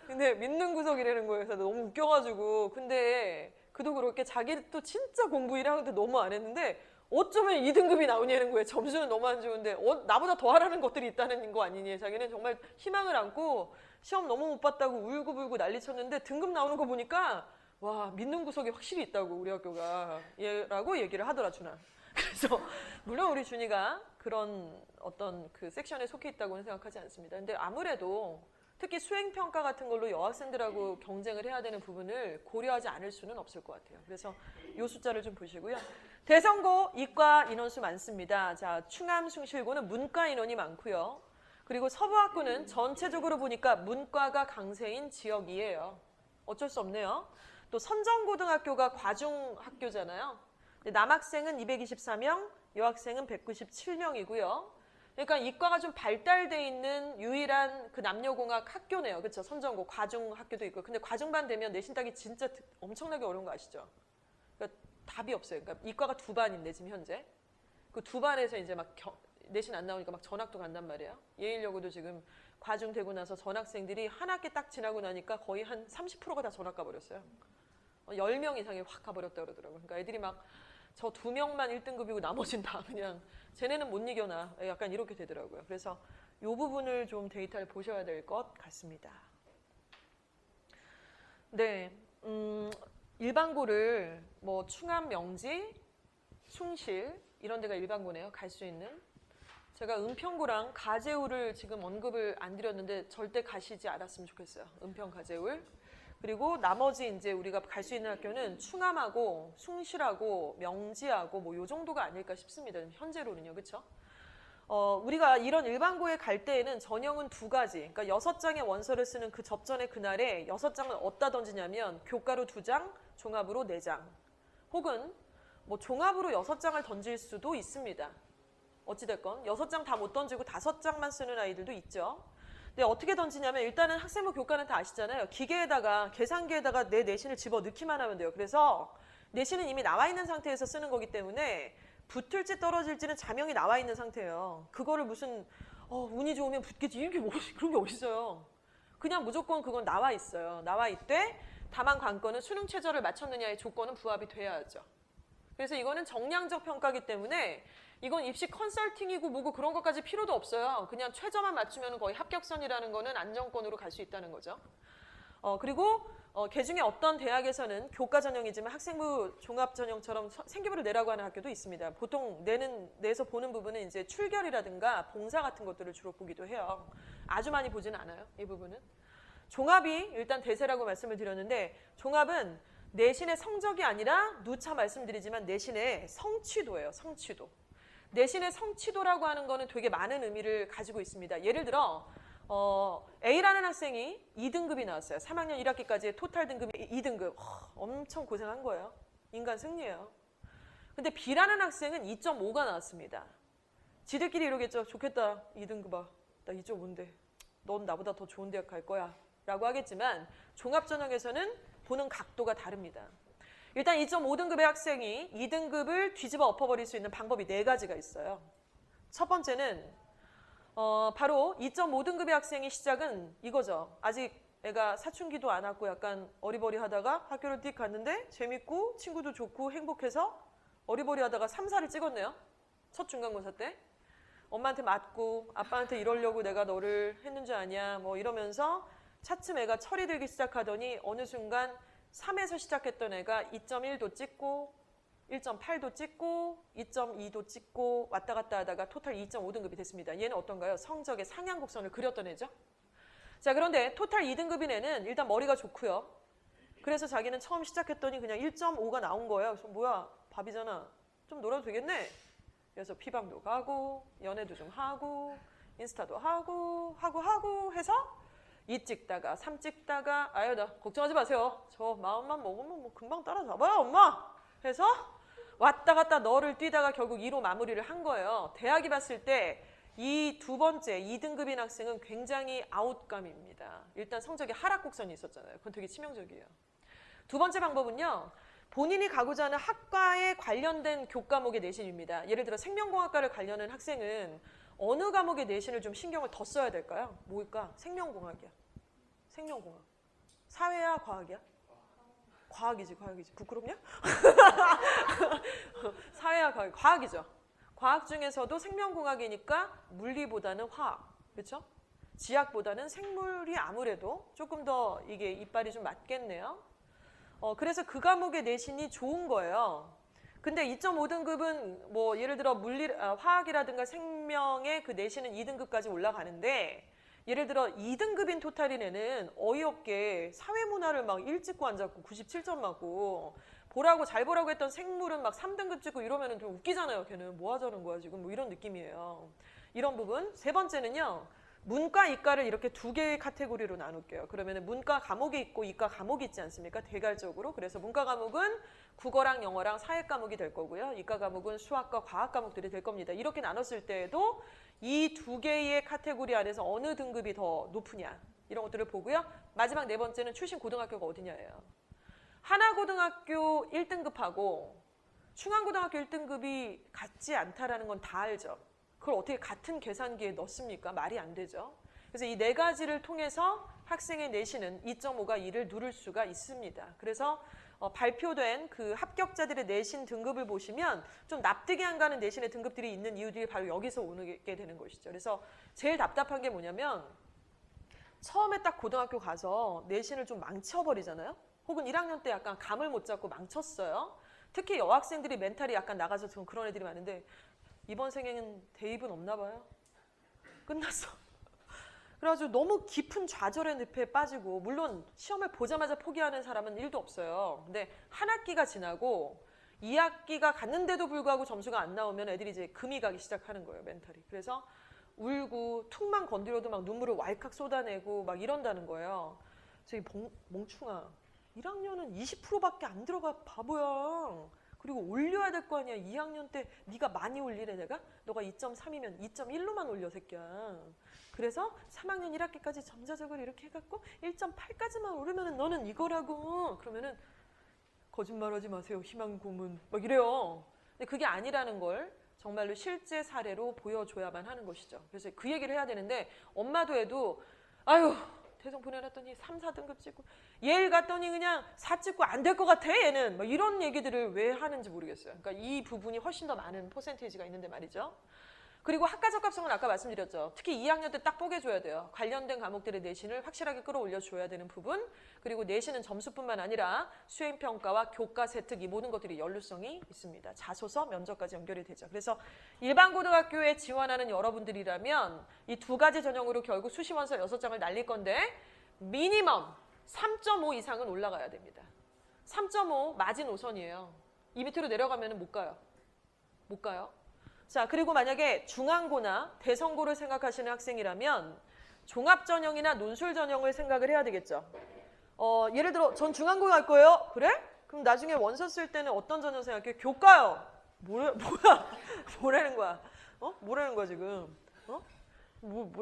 근데 믿는 구석이라는 거예요. 그래서 너무 웃겨가지고 근데 그도 그렇게 자기도 진짜 공부 1학년 때 너무 안 했는데 어쩌면 2등급이 나오냐는 거예요. 점수는 너무 안 좋은데 나보다 더 하라는 것들이 있다는 거 아니니. 자기는 정말 희망을 안고 시험 너무 못 봤다고 울고불고 난리쳤는데 등급 나오는 거 보니까 와 믿는 구석이 확실히 있다고 우리 학교가 라고 얘기를 하더라 준아. 그래서 물론 우리 준이가 그런 어떤 그 섹션에 속해 있다고는 생각하지 않습니다. 근데 아무래도 특히 수행평가 같은 걸로 여학생들하고 경쟁을 해야 되는 부분을 고려하지 않을 수는 없을 것 같아요. 그래서 이 숫자를 좀 보시고요. 대성고 이과 인원수 많습니다. 자, 충암 숭실고는 문과 인원이 많고요. 그리고 서부학교는 전체적으로 보니까 문과가 강세인 지역이에요. 어쩔 수 없네요. 또 선정고등학교가 과중학교잖아요. 남학생은 224명, 여학생은 197명이고요. 그러니까 이과가 좀 발달돼 있는 유일한 그 남녀공학 학교네요. 그렇죠? 선정고, 과중학교도 있고. 근데 과중반 되면 내신 따기 진짜 엄청나게 어려운 거 아시죠? 그러니까 답이 없어요. 그러니까 이과가 2반인데 지금 현재. 그 2반에서 이제 막 내신 안 나오니까 막 전학도 간단 말이에요. 예일여고도 지금 과중되고 나서 전학생들이 한 학기 딱 지나고 나니까 거의 한 30%가 다 전학 가버렸어요. 10명 이상이 확 가버렸다 그러더라고요. 그러니까 애들이 막 저 2명만 1등급이고 나머지는 다 그냥 쟤네는 못 이겨나 약간 이렇게 되더라고요. 그래서 이 부분을 좀 데이터를 보셔야 될 것 같습니다. 네, 일반고를 뭐 충암, 명지, 숭실 이런 데가 일반고네요. 갈 수 있는. 제가 은평구랑 가재울을 지금 언급을 안 드렸는데 절대 가시지 않았으면 좋겠어요. 은평, 가재울. 그리고 나머지 이제 우리가 갈 수 있는 학교는 충암하고 숭실하고 명지하고 뭐 요 정도가 아닐까 싶습니다. 현재로는요. 그렇죠? 우리가 이런 일반고에 갈 때에는 전형은 2가지. 그러니까 6장의 원서를 쓰는 그 접전의 그날에 6장을 어디다 던지냐면 교과로 2장, 종합으로 4장. 혹은 뭐 종합으로 6장을 던질 수도 있습니다. 어찌됐건 6장 다 못 던지고 5장만 쓰는 아이들도 있죠. 근데 어떻게 던지냐면 일단은 학생부 교과는 다 아시잖아요. 계산기에다가 내 내신을 집어넣기만 하면 돼요. 그래서 내신은 이미 나와 있는 상태에서 쓰는 거기 때문에 붙을지 떨어질지는 자명이 나와 있는 상태예요. 그거를 무슨 운이 좋으면 붙겠지 이렇게 그런 게 어딨어요. 그냥 무조건 그건 나와 있어요. 나와 있되 다만 관건은 수능 최저를 맞췄느냐의 조건은 부합이 돼야죠. 그래서 이거는 정량적 평가이기 때문에 이건 입시 컨설팅이고 뭐고 그런 것까지 필요도 없어요. 그냥 최저만 맞추면 거의 합격선이라는 거는 안정권으로 갈 수 있다는 거죠. 그리고 개중에 어떤 대학에서는 교과 전형이지만 학생부 종합 전형처럼 생기부를 내라고 하는 학교도 있습니다. 보통 내서 보는 부분은 이제 출결이라든가 봉사 같은 것들을 주로 보기도 해요. 아주 많이 보지는 않아요. 이 부분은. 종합이 일단 대세라고 말씀을 드렸는데 종합은 내신의 성적이 아니라 누차 말씀드리지만 내신의 성취도예요. 성취도. 내신의 성취도라고 하는 거는 되게 많은 의미를 가지고 있습니다. 예를 들어 A라는 학생이 2등급이 나왔어요. 3학년 1학기까지의 토탈 등급이 2등급. 엄청 고생한 거예요. 인간 승리예요. 근데 B라는 학생은 2.5가 나왔습니다. 지들끼리 이러겠죠. 좋겠다. 2등급아. 나 2.5인데 넌 나보다 더 좋은 대학 갈 거야. 라고 하겠지만 종합전형에서는 보는 각도가 다릅니다. 일단 2.5등급의 학생이 2등급을 뒤집어 엎어버릴 수 있는 방법이 4가지가 있어요. 첫 번째는 바로 2.5등급의 학생의 시작은 이거죠. 아직 애가 사춘기도 안 왔고 약간 어리버리하다가 학교를 띡 갔는데 재밌고 친구도 좋고 행복해서 어리버리하다가 3, 4를 찍었네요. 첫 중간고사 때. 엄마한테 맞고 아빠한테 이러려고 내가 너를 했는 줄 아냐 뭐 이러면서 차츰 애가 철이 들기 시작하더니 어느 순간 3에서 시작했던 애가 2.1도 찍고 1.8도 찍고 2.2도 찍고 왔다 갔다 하다가 토탈 2.5등급이 됐습니다. 얘는 어떤가요? 성적의 상향곡선을 그렸던 애죠. 자, 그런데 토탈 2등급인 애는 일단 머리가 좋고요. 그래서 자기는 처음 시작했더니 그냥 1.5가 나온 거예요. 그래서 뭐야 밥이잖아. 좀 놀아도 되겠네. 그래서 피방도 가고 연애도 좀 하고 인스타도 하고 해서 2 찍다가 3 찍다가 아유 나 걱정하지 마세요. 저 마음만 먹으면 뭐 금방 따라잡아요 엄마. 해서 왔다 갔다 너를 뛰다가 결국 2로 마무리를 한 거예요. 대학이 봤을 때 이 두 번째 2등급인 학생은 굉장히 아웃감입니다. 일단 성적이 하락 곡선이 있었잖아요. 그건 되게 치명적이에요. 두 번째 방법은요. 본인이 가고자 하는 학과에 관련된 교과목의 내신입니다. 예를 들어 생명공학과를 관련한 학생은 어느 과목의 내신을 좀 신경을 더 써야 될까요? 뭘까? 생명공학이야. 생명공학. 사회야? 과학이야? 과학이지. 부끄럽냐? 사회야? 과학이죠. 과학 중에서도 생명공학이니까 물리보다는 화학. 그렇죠? 지학보다는 생물이 아무래도 조금 더 이게 이빨이 좀 맞겠네요. 그래서 그 과목의 내신이 좋은 거예요. 근데 2.5등급은 뭐 예를 들어 화학이라든가 생명의 그 내신은 2등급까지 올라가는데 예를 들어 2등급인 토탈인 애는 어이없게 사회문화를 막 1 찍고 앉았고 97점 맞고 잘 보라고 했던 생물은 막 3등급 찍고 이러면 좀 웃기잖아요. 걔는 뭐 하자는 거야 지금 뭐 이런 느낌이에요. 이런 부분. 세 번째는요. 문과, 이과를 이렇게 두 개의 카테고리로 나눌게요. 그러면 문과 과목이 있고 이과 과목이 있지 않습니까? 대괄적으로. 그래서 문과 과목은 국어랑 영어랑 사회 과목이 될 거고요. 이과 과목은 수학과 과학 과목들이 될 겁니다. 이렇게 나눴을 때에도 이 두 개의 카테고리 안에서 어느 등급이 더 높으냐 이런 것들을 보고요. 마지막 네 번째는 출신 고등학교가 어디냐예요. 하나고등학교 1등급하고 충안고등학교 1등급이 같지 않다라는 건 다 알죠. 그걸 어떻게 같은 계산기에 넣습니까? 말이 안 되죠. 그래서 이 네 가지를 통해서 학생의 내신은 2.5가 2를 누를 수가 있습니다. 그래서 발표된 그 합격자들의 내신 등급을 보시면 좀 납득이 안 가는 내신의 등급들이 있는 이유들이 바로 여기서 오게 되는 것이죠. 그래서 제일 답답한 게 뭐냐면 처음에 딱 고등학교 가서 내신을 좀 망쳐버리잖아요. 혹은 1학년 때 약간 감을 못 잡고 망쳤어요. 특히 여학생들이 멘탈이 약간 나가서 좀 그런 애들이 많은데 이번 생에는 대입은 없나 봐요. 끝났어. 그래가지고 너무 깊은 좌절의 늪에 빠지고 물론 시험을 보자마자 포기하는 사람은 1도 없어요. 근데 한 학기가 지나고 2학기가 갔는데도 불구하고 점수가 안 나오면 애들이 이제 금이 가기 시작하는 거예요. 멘탈이. 그래서 울고 툭만 건드려도 막 눈물을 왈칵 쏟아내고 막 이런다는 거예요. 저기 멍충아 1학년은 20%밖에 안 들어가 바보야. 그리고 올려야 될 거 아니야. 2학년 때 네가 많이 올리래 내가? 너가 2.3이면 2.1로만 올려 새끼야. 그래서 3학년 1학기까지 점자적으로 이렇게 해갖고 1.8까지만 오르면 너는 이거라고. 그러면은 거짓말하지 마세요. 희망 고문 막 이래요. 근데 그게 아니라는 걸 정말로 실제 사례로 보여줘야만 하는 것이죠. 그래서 그 얘기를 해야 되는데 엄마도 애도 아유 대성 보내놨더니 3, 4등급 찍고 예일 갔더니 그냥 4 찍고 안 될 것 같아 얘는 뭐 이런 얘기들을 왜 하는지 모르겠어요. 그러니까 이 부분이 훨씬 더 많은 퍼센테이지가 있는데 말이죠. 그리고 학과 적합성은 아까 말씀드렸죠. 특히 2학년 때 딱 뽀개줘야 돼요. 관련된 과목들의 내신을 확실하게 끌어올려줘야 되는 부분. 그리고 내신은 점수뿐만 아니라 수행평가와 교과 세특 이 모든 것들이 연루성이 있습니다. 자소서, 면접까지 연결이 되죠. 그래서 일반 고등학교에 지원하는 여러분들이라면 이 두 가지 전형으로 결국 수시원서 6장을 날릴 건데 미니멈 3.5 이상은 올라가야 됩니다. 3.5 마지노선이에요. 이 밑으로 내려가면 못 가요. 못 가요. 자, 그리고 만약에 중앙고나 대성고를 생각하시는 학생이라면 종합전형이나 논술전형을 생각을 해야 되겠죠. 예를 들어 전 중앙고 갈 거예요. 그래? 그럼 나중에 원서 쓸 때는 어떤 전형 생각해? 교과요. 뭐라는 거야? 뭐라는 거야 지금?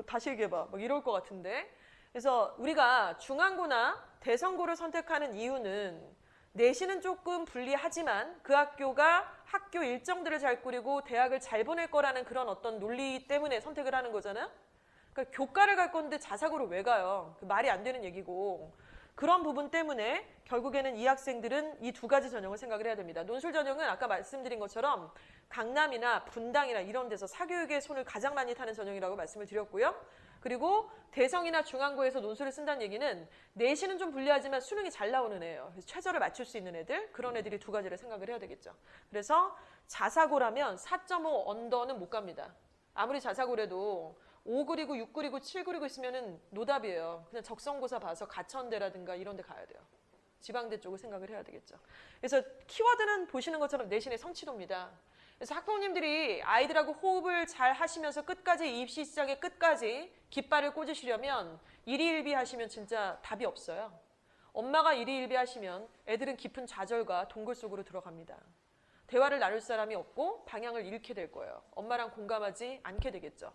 다시 얘기해봐. 막 이럴 것 같은데. 그래서 우리가 중앙고나 대성고를 선택하는 이유는 내신은 조금 불리하지만 그 학교가 학교 일정들을 잘 꾸리고 대학을 잘 보낼 거라는 그런 어떤 논리 때문에 선택을 하는 거잖아요. 그러니까 교과를 갈 건데 자사고를 왜 가요? 그 말이 안 되는 얘기고. 그런 부분 때문에 결국에는 이 학생들은 이 두 가지 전형을 생각을 해야 됩니다. 논술 전형은 아까 말씀드린 것처럼 강남이나 분당이나 이런 데서 사교육의 손을 가장 많이 타는 전형이라고 말씀을 드렸고요. 그리고 대성이나 중앙고에서 논술을 쓴다는 얘기는 내신은 좀 불리하지만 수능이 잘 나오는 애예요. 그래서 최저를 맞출 수 있는 애들, 그런 애들이 두 가지를 생각을 해야 되겠죠. 그래서 자사고라면 4.5 언더는 못 갑니다. 아무리 자사고래도 5 그리고 6 그리고 7 그리고 있으면은 노답이에요. 그냥 적성고사 봐서 가천대라든가 이런 데 가야 돼요. 지방대 쪽을 생각을 해야 되겠죠. 그래서 키워드는 보시는 것처럼 내신의 성취도입니다. 그래서 학부모님들이 아이들하고 호흡을 잘 하시면서 끝까지 입시 시장의 끝까지 깃발을 꽂으시려면 일희일비 하시면 진짜 답이 없어요. 엄마가 일희일비 하시면 애들은 깊은 좌절과 동굴 속으로 들어갑니다. 대화를 나눌 사람이 없고 방향을 잃게 될 거예요. 엄마랑 공감하지 않게 되겠죠.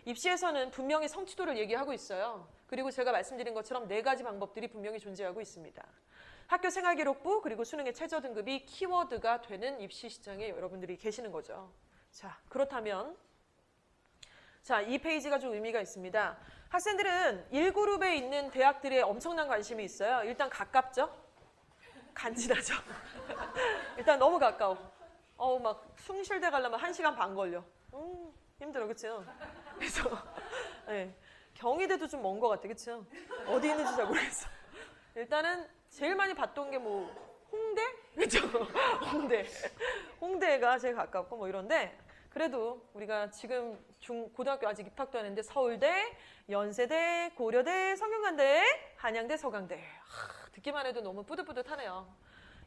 입시에서는 분명히 성취도를 얘기하고 있어요. 그리고 제가 말씀드린 것처럼 4가지 방법들이 분명히 존재하고 있습니다. 학교생활기록부 그리고 수능의 최저 등급이 키워드가 되는 입시 시장에 여러분들이 계시는 거죠. 자, 그렇다면 자, 이 페이지가 좀 의미가 있습니다. 학생들은 1그룹에 있는 대학들에 엄청난 관심이 있어요. 일단 가깝죠? 간지나죠? 일단 너무 가까워. 막 숭실대 가려면 1시간 반 걸려. 힘들어, 그쵸? 그래서 네, 경희대도 좀 먼 것 같아, 그쵸? 어디 있는지 잘 모르겠어. 일단은 제일 많이 봤던 게 뭐 홍대? 그쵸? 홍대가 제일 가깝고 뭐 이런데 그래도 우리가 지금 고등학교 아직 입학도 안 했는데 서울대, 연세대, 고려대, 성균관대, 한양대, 서강대. 듣기만 해도 너무 뿌듯뿌듯하네요.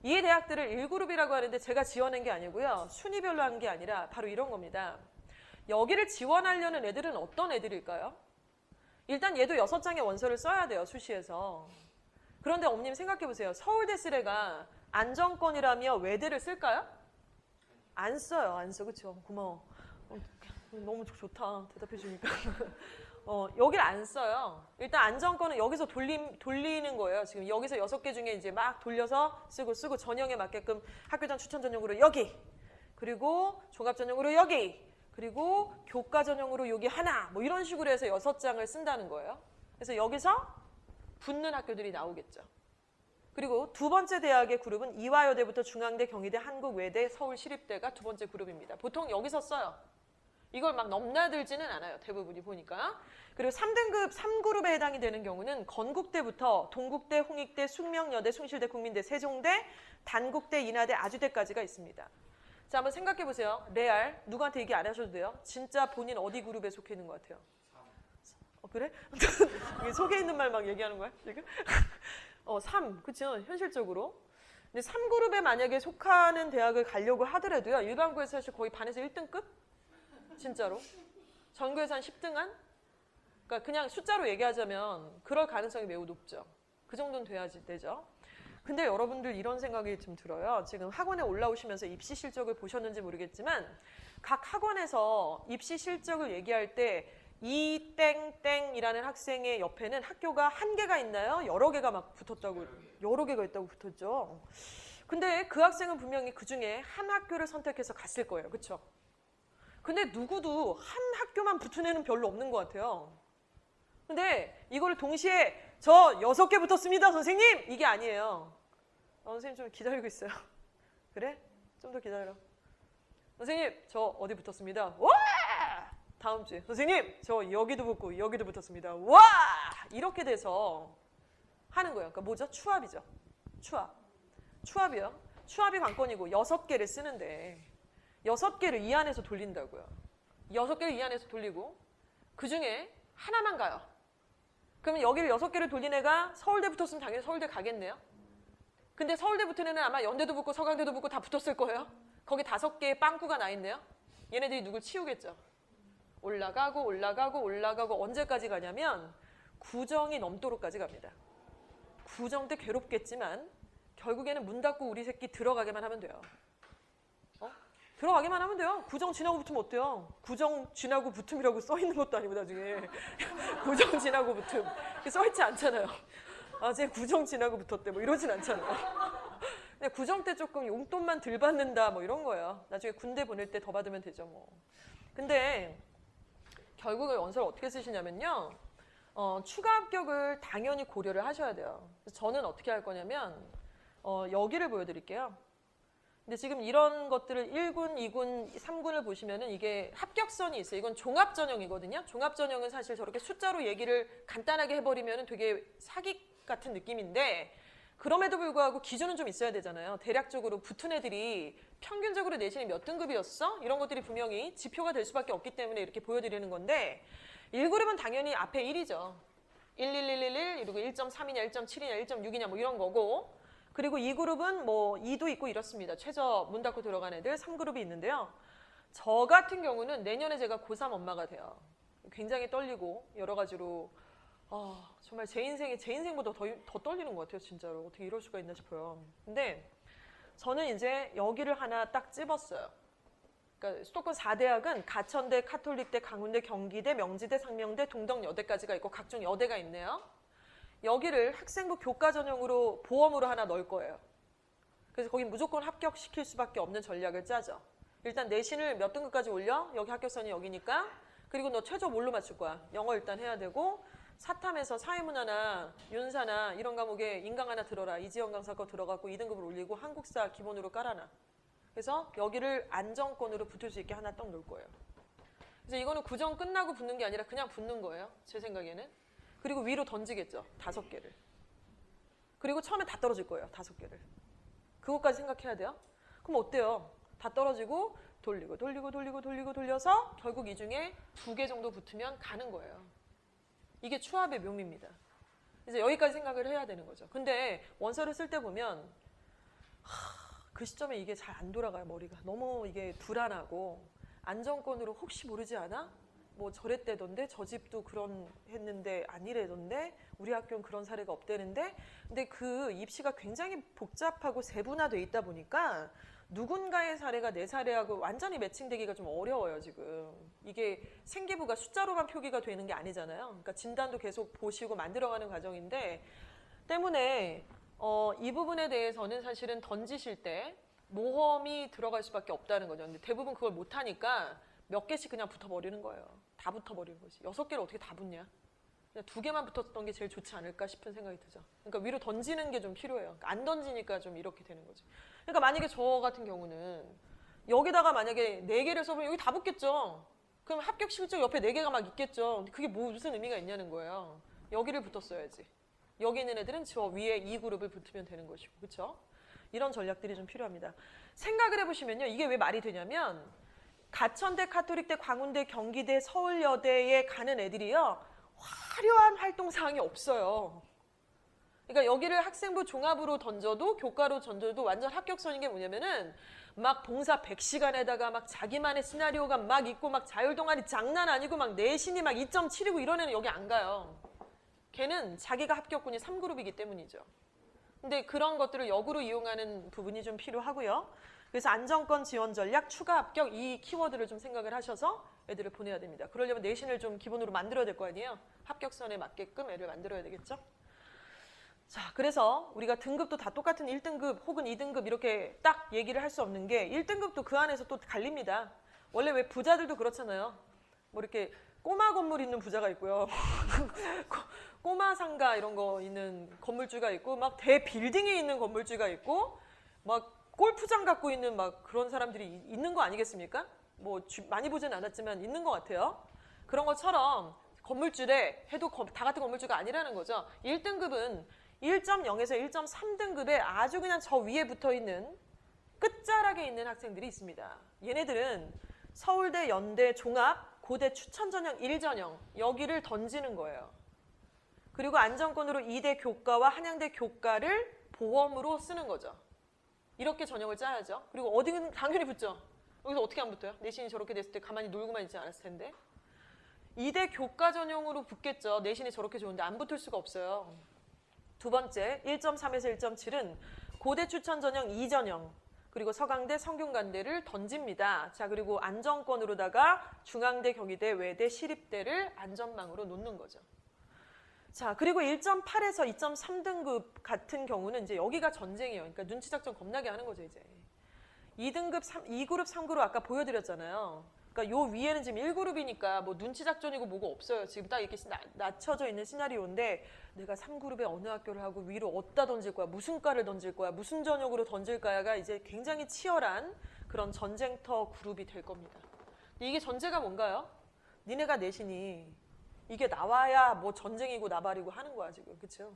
이 대학들을 1그룹이라고 하는데 제가 지어낸 게 아니고요. 순위별로 한 게 아니라 바로 이런 겁니다. 여기를 지원하려는 애들은 어떤 애들일까요? 일단 얘도 6장의 원서를 써야 돼요. 수시에서. 그런데 엄님 생각해보세요. 서울대 쓸 애가 안정권이라며 외대를 쓸까요? 안 써요. 안 써. 그쵸? 고마워. 너무 좋다. 대답해주니까. 여길 안 써요. 일단 안정권은 여기서 돌리는 거예요. 지금 여기서 6개 중에 이제 막 돌려서 쓰고 전형에 맞게끔 학교장 추천 전형으로 여기, 그리고 종합 전형으로 여기, 그리고 교과 전형으로 여기 하나, 뭐 이런 식으로 해서 6장을 쓴다는 거예요. 그래서 여기서 붙는 학교들이 나오겠죠. 그리고 두 번째 대학의 그룹은 이화여대부터 중앙대, 경희대, 한국외대, 서울시립대가 두 번째 그룹입니다. 보통 여기서 써요. 이걸 막 넘나들지는 않아요. 대부분이 보니까. 그리고 3등급 3그룹에 해당이 되는 경우는 건국대부터 동국대, 홍익대, 숙명여대, 숭실대, 국민대, 세종대, 단국대, 인하대, 아주대까지가 있습니다. 자, 한번 생각해 보세요. 레알, 누구한테 얘기 안 하셔도 돼요. 진짜 본인 어디 그룹에 속해 있는 것 같아요? 그래? 속에 있는 말 막 얘기하는 거야? 지금? 3, 그쵸? 현실적으로. 근데 3그룹에 만약에 속하는 대학을 가려고 하더라도요. 일반고에서 사실 거의 반에서 1등급? 진짜로. 전교에서 한 10등한? 그러니까 그냥 숫자로 얘기하자면 그럴 가능성이 매우 높죠. 그 정도는 돼야지 되죠. 근데 여러분들 이런 생각이 좀 들어요. 지금 학원에 올라오시면서 입시 실적을 보셨는지 모르겠지만 각 학원에서 입시 실적을 얘기할 때 이 땡땡이라는 학생의 옆에는 학교가 한 개가 있나요? 여러 개가 막 붙었다고, 여러 개가 있다고 붙었죠. 근데 그 학생은 분명히 그 중에 한 학교를 선택해서 갔을 거예요. 그쵸? 근데 누구도 한 학교만 붙은 애는 별로 없는 것 같아요. 근데 이거를 동시에 저 6개 붙었습니다, 선생님! 이게 아니에요. 선생님 좀 기다리고 있어요. 그래? 좀 더 기다려. 선생님, 저 어디 붙었습니다. 와! 다음 주에. 선생님, 저 여기도 붙고 여기도 붙었습니다. 와! 이렇게 돼서 하는 거예요. 그러니까 뭐죠? 추합이죠. 추합. 추합이요. 추합이 관건이고 6개를 쓰는데 6개를 이 안에서 돌린다고요. 6개를 이 안에서 돌리고 그 중에 하나만 가요. 그러면 여기를 6개를 돌린 애가 서울대 붙었으면 당연히 서울대 가겠네요. 근데 서울대 붙은 애는 아마 연대도 붙고 서강대도 붙고 다 붙었을 거예요. 거기 5개의 빵꾸가 나 있네요. 얘네들이 누굴 치우겠죠. 올라가고 올라가고 올라가고 언제까지 가냐면 구정이 넘도록까지 갑니다. 구정 때 괴롭겠지만 결국에는 문 닫고 우리 새끼 들어가게만 하면 돼요. 들어가기만 하면 돼요. 구정 지나고 붙으면 어때요? 구정 지나고 붙음이라고 써있는 것도 아니고 나중에 구정 지나고 붙음 써있지 않잖아요. 아, 쟤 구정 지나고 붙었대 뭐 이러진 않잖아요. 근데 구정 때 조금 용돈만 덜 받는다 뭐 이런 거예요. 나중에 군대 보낼 때 더 받으면 되죠 뭐. 근데 결국에 원서를 어떻게 쓰시냐면요. 추가 합격을 당연히 고려를 하셔야 돼요. 그래서 저는 어떻게 할 거냐면 여기를 보여드릴게요. 근데 지금 이런 것들을 1군, 2군, 3군을 보시면은 이게 합격선이 있어요. 이건 종합전형이거든요. 종합전형은 사실 저렇게 숫자로 얘기를 간단하게 해버리면은 되게 사기 같은 느낌인데 그럼에도 불구하고 기준은 좀 있어야 되잖아요. 대략적으로 붙은 애들이 평균적으로 내신이 몇 등급이었어? 이런 것들이 분명히 지표가 될 수밖에 없기 때문에 이렇게 보여드리는 건데 1그룹은 당연히 앞에 1이죠. 11111 그리고 1.3이냐 1.7이냐 1.6이냐 뭐 이런 거고 그리고 2그룹은 뭐 2도 있고 이렇습니다. 최저 문 닫고 들어간 애들 3그룹이 있는데요. 저 같은 경우는 내년에 제가 고3 엄마가 돼요. 굉장히 떨리고 여러 가지로 정말 제 인생보다 더 떨리는 것 같아요. 진짜로. 어떻게 이럴 수가 있나 싶어요. 근데 저는 이제 여기를 하나 딱 찝었어요. 그러니까 수도권 4대학은 가천대, 카톨릭대, 강운대, 경기대, 명지대, 상명대, 동덕여대까지가 있고 각종 여대가 있네요. 여기를 학생부 교과 전형으로 보험으로 하나 넣을 거예요. 그래서 거기 무조건 합격시킬 수밖에 없는 전략을 짜죠. 일단 내신을 몇 등급까지 올려? 여기 합격선이 여기니까. 그리고 너 최저 뭘로 맞출 거야? 영어 일단 해야 되고 사탐에서 사회문화나 윤사나 이런 과목에 인강 하나 들어라. 이지영 강사 거 들어가고 2등급을 올리고 한국사 기본으로 깔아놔. 그래서 여기를 안정권으로 붙을 수 있게 하나 딱 놓을 거예요. 그래서 이거는 구정 끝나고 붙는 게 아니라 그냥 붙는 거예요. 제 생각에는. 그리고 위로 던지겠죠. 5개를. 그리고 처음에 다 떨어질 거예요. 5개를. 그것까지 생각해야 돼요. 그럼 어때요? 다 떨어지고 돌려서 결국 이 중에 2개 정도 붙으면 가는 거예요. 이게 추합의 묘미입니다. 이제 여기까지 생각을 해야 되는 거죠. 근데 원서를 쓸 때 보면 그 시점에 이게 잘 안 돌아가요. 머리가. 너무 이게 불안하고 안정권으로 혹시 모르지 않아? 뭐 저랬대던데 저 집도 그런 했는데 아니래던데 우리 학교는 그런 사례가 없대는데 근데 그 입시가 굉장히 복잡하고 세분화돼 있다 보니까 누군가의 사례가 내 사례하고 완전히 매칭되기가 좀 어려워요. 지금 이게 생기부가 숫자로만 표기가 되는 게 아니잖아요. 그러니까 진단도 계속 보시고 만들어가는 과정인데 때문에 이 부분에 대해서는 사실은 던지실 때 모험이 들어갈 수밖에 없다는 거죠. 근데 대부분 그걸 못하니까 몇 개씩 그냥 붙어버리는 거예요. 다 붙어버리는 거지. 6개를 어떻게 다 붙냐? 그냥 2개만 붙었던 게 제일 좋지 않을까 싶은 생각이 들죠. 그러니까 위로 던지는 게 좀 필요해요. 그러니까 안 던지니까 좀 이렇게 되는 거지. 그러니까 만약에 저 같은 경우는 여기다가 만약에 4개를 써보면 여기 다 붙겠죠. 그럼 합격 실적 옆에 4개가 막 있겠죠. 근데 그게 무슨 의미가 있냐는 거예요. 여기를 붙었어야지. 여기 있는 애들은 저 위에 2그룹을 붙으면 되는 것이고. 그렇죠? 이런 전략들이 좀 필요합니다. 생각을 해보시면요. 이게 왜 말이 되냐면 가천대, 카톨릭대, 광운대, 경기대, 서울여대에 가는 애들이요. 화려한 활동사항이 없어요. 그러니까 여기를 학생부 종합으로 던져도 교과로 던져도 완전 합격선인 게 뭐냐면은 막 봉사 100시간에다가 막 자기만의 시나리오가 막 있고 막 자율동아리 장난 아니고 막 내신이 막 2.7이고 이런 애는 여기 안 가요. 걔는 자기가 합격군이 3그룹이기 때문이죠. 근데 그런 것들을 역으로 이용하는 부분이 좀 필요하고요. 그래서 안정권 지원 전략, 추가 합격 이 키워드를 좀 생각을 하셔서 애들을 보내야 됩니다. 그러려면 내신을 좀 기본으로 만들어야 될 거 아니에요. 합격선에 맞게끔 애를 만들어야 되겠죠. 자, 그래서 우리가 등급도 다 똑같은 1등급 혹은 2등급 이렇게 딱 얘기를 할 수 없는 게 1등급도 그 안에서 또 갈립니다. 원래 왜 부자들도 그렇잖아요. 뭐 이렇게 꼬마 건물 있는 부자가 있고요. 꼬마 상가 이런 거 있는 건물주가 있고 막 대빌딩에 있는 건물주가 있고 막 골프장 갖고 있는 막 그런 사람들이 있는 거 아니겠습니까? 뭐 많이 보진 않았지만 있는 것 같아요. 그런 것처럼 건물주래 해도 다 같은 건물주가 아니라는 거죠. 1등급은 1.0에서 1.3등급에 아주 그냥 저 위에 붙어있는 끝자락에 있는 학생들이 있습니다. 얘네들은 서울대, 연대, 종합, 고대 추천전형 1전형 여기를 던지는 거예요. 그리고 안정권으로 2대 교과와 한양대 교과를 보험으로 쓰는 거죠. 이렇게 전형을 짜야죠. 그리고 어디는 당연히 붙죠. 여기서 어떻게 안 붙어요? 내신이 저렇게 됐을 때 가만히 놀고만 있지 않았을 텐데. 2대 교과 전형으로 붙겠죠. 내신이 저렇게 좋은데 안 붙을 수가 없어요. 두 번째, 1.3에서 1.7은 고대 추천 전형 2전형 그리고 서강대, 성균관대를 던집니다. 자, 그리고 안정권으로다가 중앙대, 경희대, 외대, 시립대를 안전망으로 놓는 거죠. 자, 그리고 1.8에서 2.3등급 같은 경우는 이제 여기가 전쟁이에요. 그러니까 눈치 작전 겁나게 하는 거죠, 이제. 2등급, 2그룹, 3그룹 아까 보여드렸잖아요. 그러니까 요 위에는 지금 1그룹이니까 뭐 눈치 작전이고 뭐고 없어요. 지금 딱 이렇게 낮춰져 있는 시나리오인데 내가 3그룹에 어느 학교를 하고 위로 어디다 던질 거야, 무슨 과를 던질 거야, 무슨 전역으로 던질 거야가 이제 굉장히 치열한 그런 전쟁터 그룹이 될 겁니다. 근데 이게 전제가 뭔가요? 니네가 내신이 이게 나와야 뭐 전쟁이고 나발이고 하는 거야 지금. 그쵸?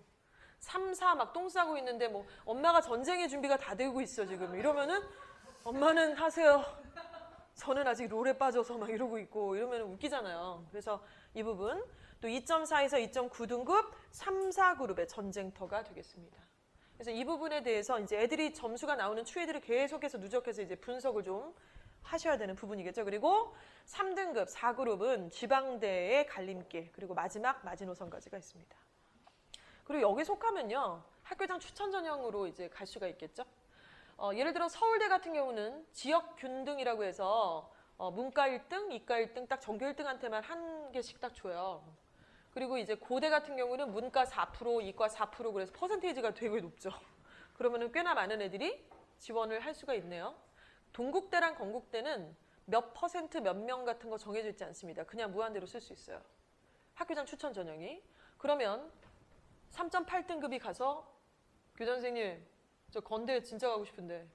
3, 4 막 똥 싸고 있는데 뭐 엄마가 전쟁의 준비가 다 되고 있어 지금. 이러면은 엄마는 하세요. 저는 아직 롤에 빠져서 막 이러고 있고 이러면 웃기잖아요. 그래서 이 부분 또 2.4에서 2.9등급 3, 4그룹의 전쟁터가 되겠습니다. 그래서 이 부분에 대해서 이제 애들이 점수가 나오는 추이들을 계속해서 누적해서 이제 분석을 좀 하셔야 되는 부분이겠죠. 그리고 3등급 4그룹은 지방대의 갈림길, 그리고 마지막 마지노선까지가 있습니다. 그리고 여기 속하면요, 학교장 추천 전형으로 이제 갈 수가 있겠죠. 예를 들어 서울대 같은 경우는 지역 균등이라고 해서 문과 1등, 이과 1등 딱 전교 1등한테만 한 개씩 딱 줘요. 그리고 이제 고대 같은 경우는 문과 4%, 이과 4% 그래서 퍼센테이지가 되게 높죠. 그러면은 꽤나 많은 애들이 지원을 할 수가 있네요. 동국대랑 건국대는 몇 퍼센트 몇 명 같은 거 정해져 있지 않습니다. 그냥 무한대로 쓸 수 있어요. 학교장 추천 전형이. 그러면 3.8등급이 가서 교장선생님 저 건대 진짜 가고 싶은데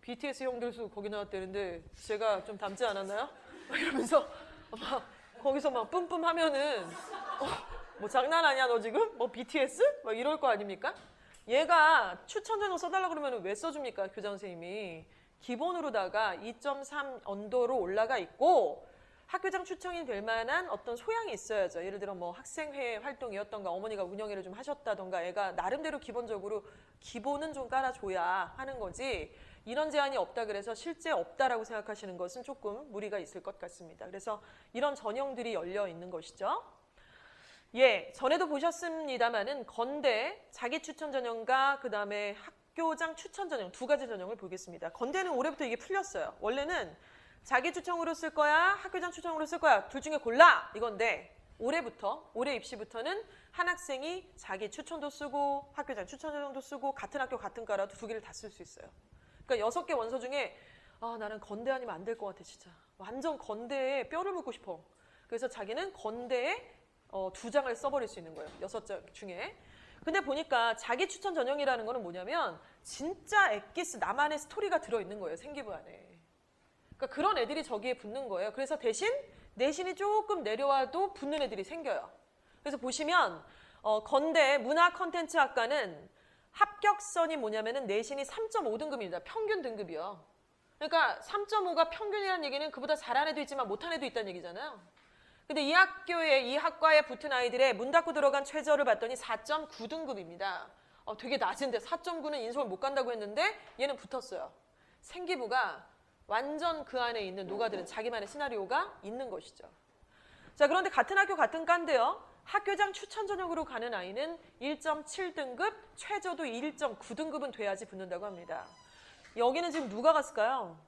BTS 형들도 거기 나왔다는데 제가 좀 닮지 않았나요? 막 이러면서 막 거기서 막 뿜뿜 하면은 뭐 장난 아니야 너 지금? 뭐 BTS? 막 이럴 거 아닙니까? 얘가 추천 전형 써달라고 그러면 왜 써줍니까? 교장 선생님이. 기본으로다가 2.3 언더로 올라가 있고 학교장 추천이 될 만한 어떤 소양이 있어야죠. 예를 들어 뭐 학생회 활동이었던가 어머니가 운영회를 좀 하셨다던가 애가 나름대로 기본적으로 기본은 좀 깔아줘야 하는 거지 이런 제한이 없다 그래서 실제 없다라고 생각하시는 것은 조금 무리가 있을 것 같습니다. 그래서 이런 전형들이 열려 있는 것이죠. 예, 전에도 보셨습니다만은 건대 자기 추천 전형과 그 다음에 학교장 추천 전형 두 가지 전형을 보겠습니다. 건대는 올해부터 이게 풀렸어요. 원래는 자기 추천으로 쓸 거야, 학교장 추천으로 쓸 거야, 둘 중에 골라 이건데 올해부터, 올해 입시부터는 한 학생이 자기 추천도 쓰고 학교장 추천 전형도 쓰고 같은 학교 같은 과라도 두 개를 다 쓸 수 있어요. 그러니까 6개 원서 중에 아 나는 건대 아니면 안 될 것 같아 진짜. 완전 건대에 뼈를 묻고 싶어. 그래서 자기는 건대에 2장을 써버릴 수 있는 거예요. 6장 중에. 근데 보니까 자기 추천 전형이라는 거는 뭐냐면 진짜 엑기스 나만의 스토리가 들어있는 거예요. 생기부 안에. 그러니까 그런 애들이 저기에 붙는 거예요. 그래서 대신 내신이 조금 내려와도 붙는 애들이 생겨요. 그래서 보시면 건대 문화 컨텐츠 학과는 합격선이 뭐냐면은 내신이 3.5등급입니다. 평균 등급이요. 그러니까 3.5가 평균이라는 얘기는 그보다 잘하는 애도 있지만 못하는 애도 있다는 얘기잖아요. 근데 이 학교에 이 학과에 붙은 아이들의 문 닫고 들어간 최저를 봤더니 4.9등급입니다. 되게 낮은데 4.9는 인서울 못 간다고 했는데 얘는 붙었어요. 생기부가 완전 그 안에 있는 녹아드는 자기만의 시나리오가 있는 것이죠. 자, 그런데 같은 학교 같은 과인데요. 학교장 추천 전형으로 가는 아이는 1.7등급, 최저도 1.9등급은 돼야지 붙는다고 합니다. 여기는 지금 누가 갔을까요?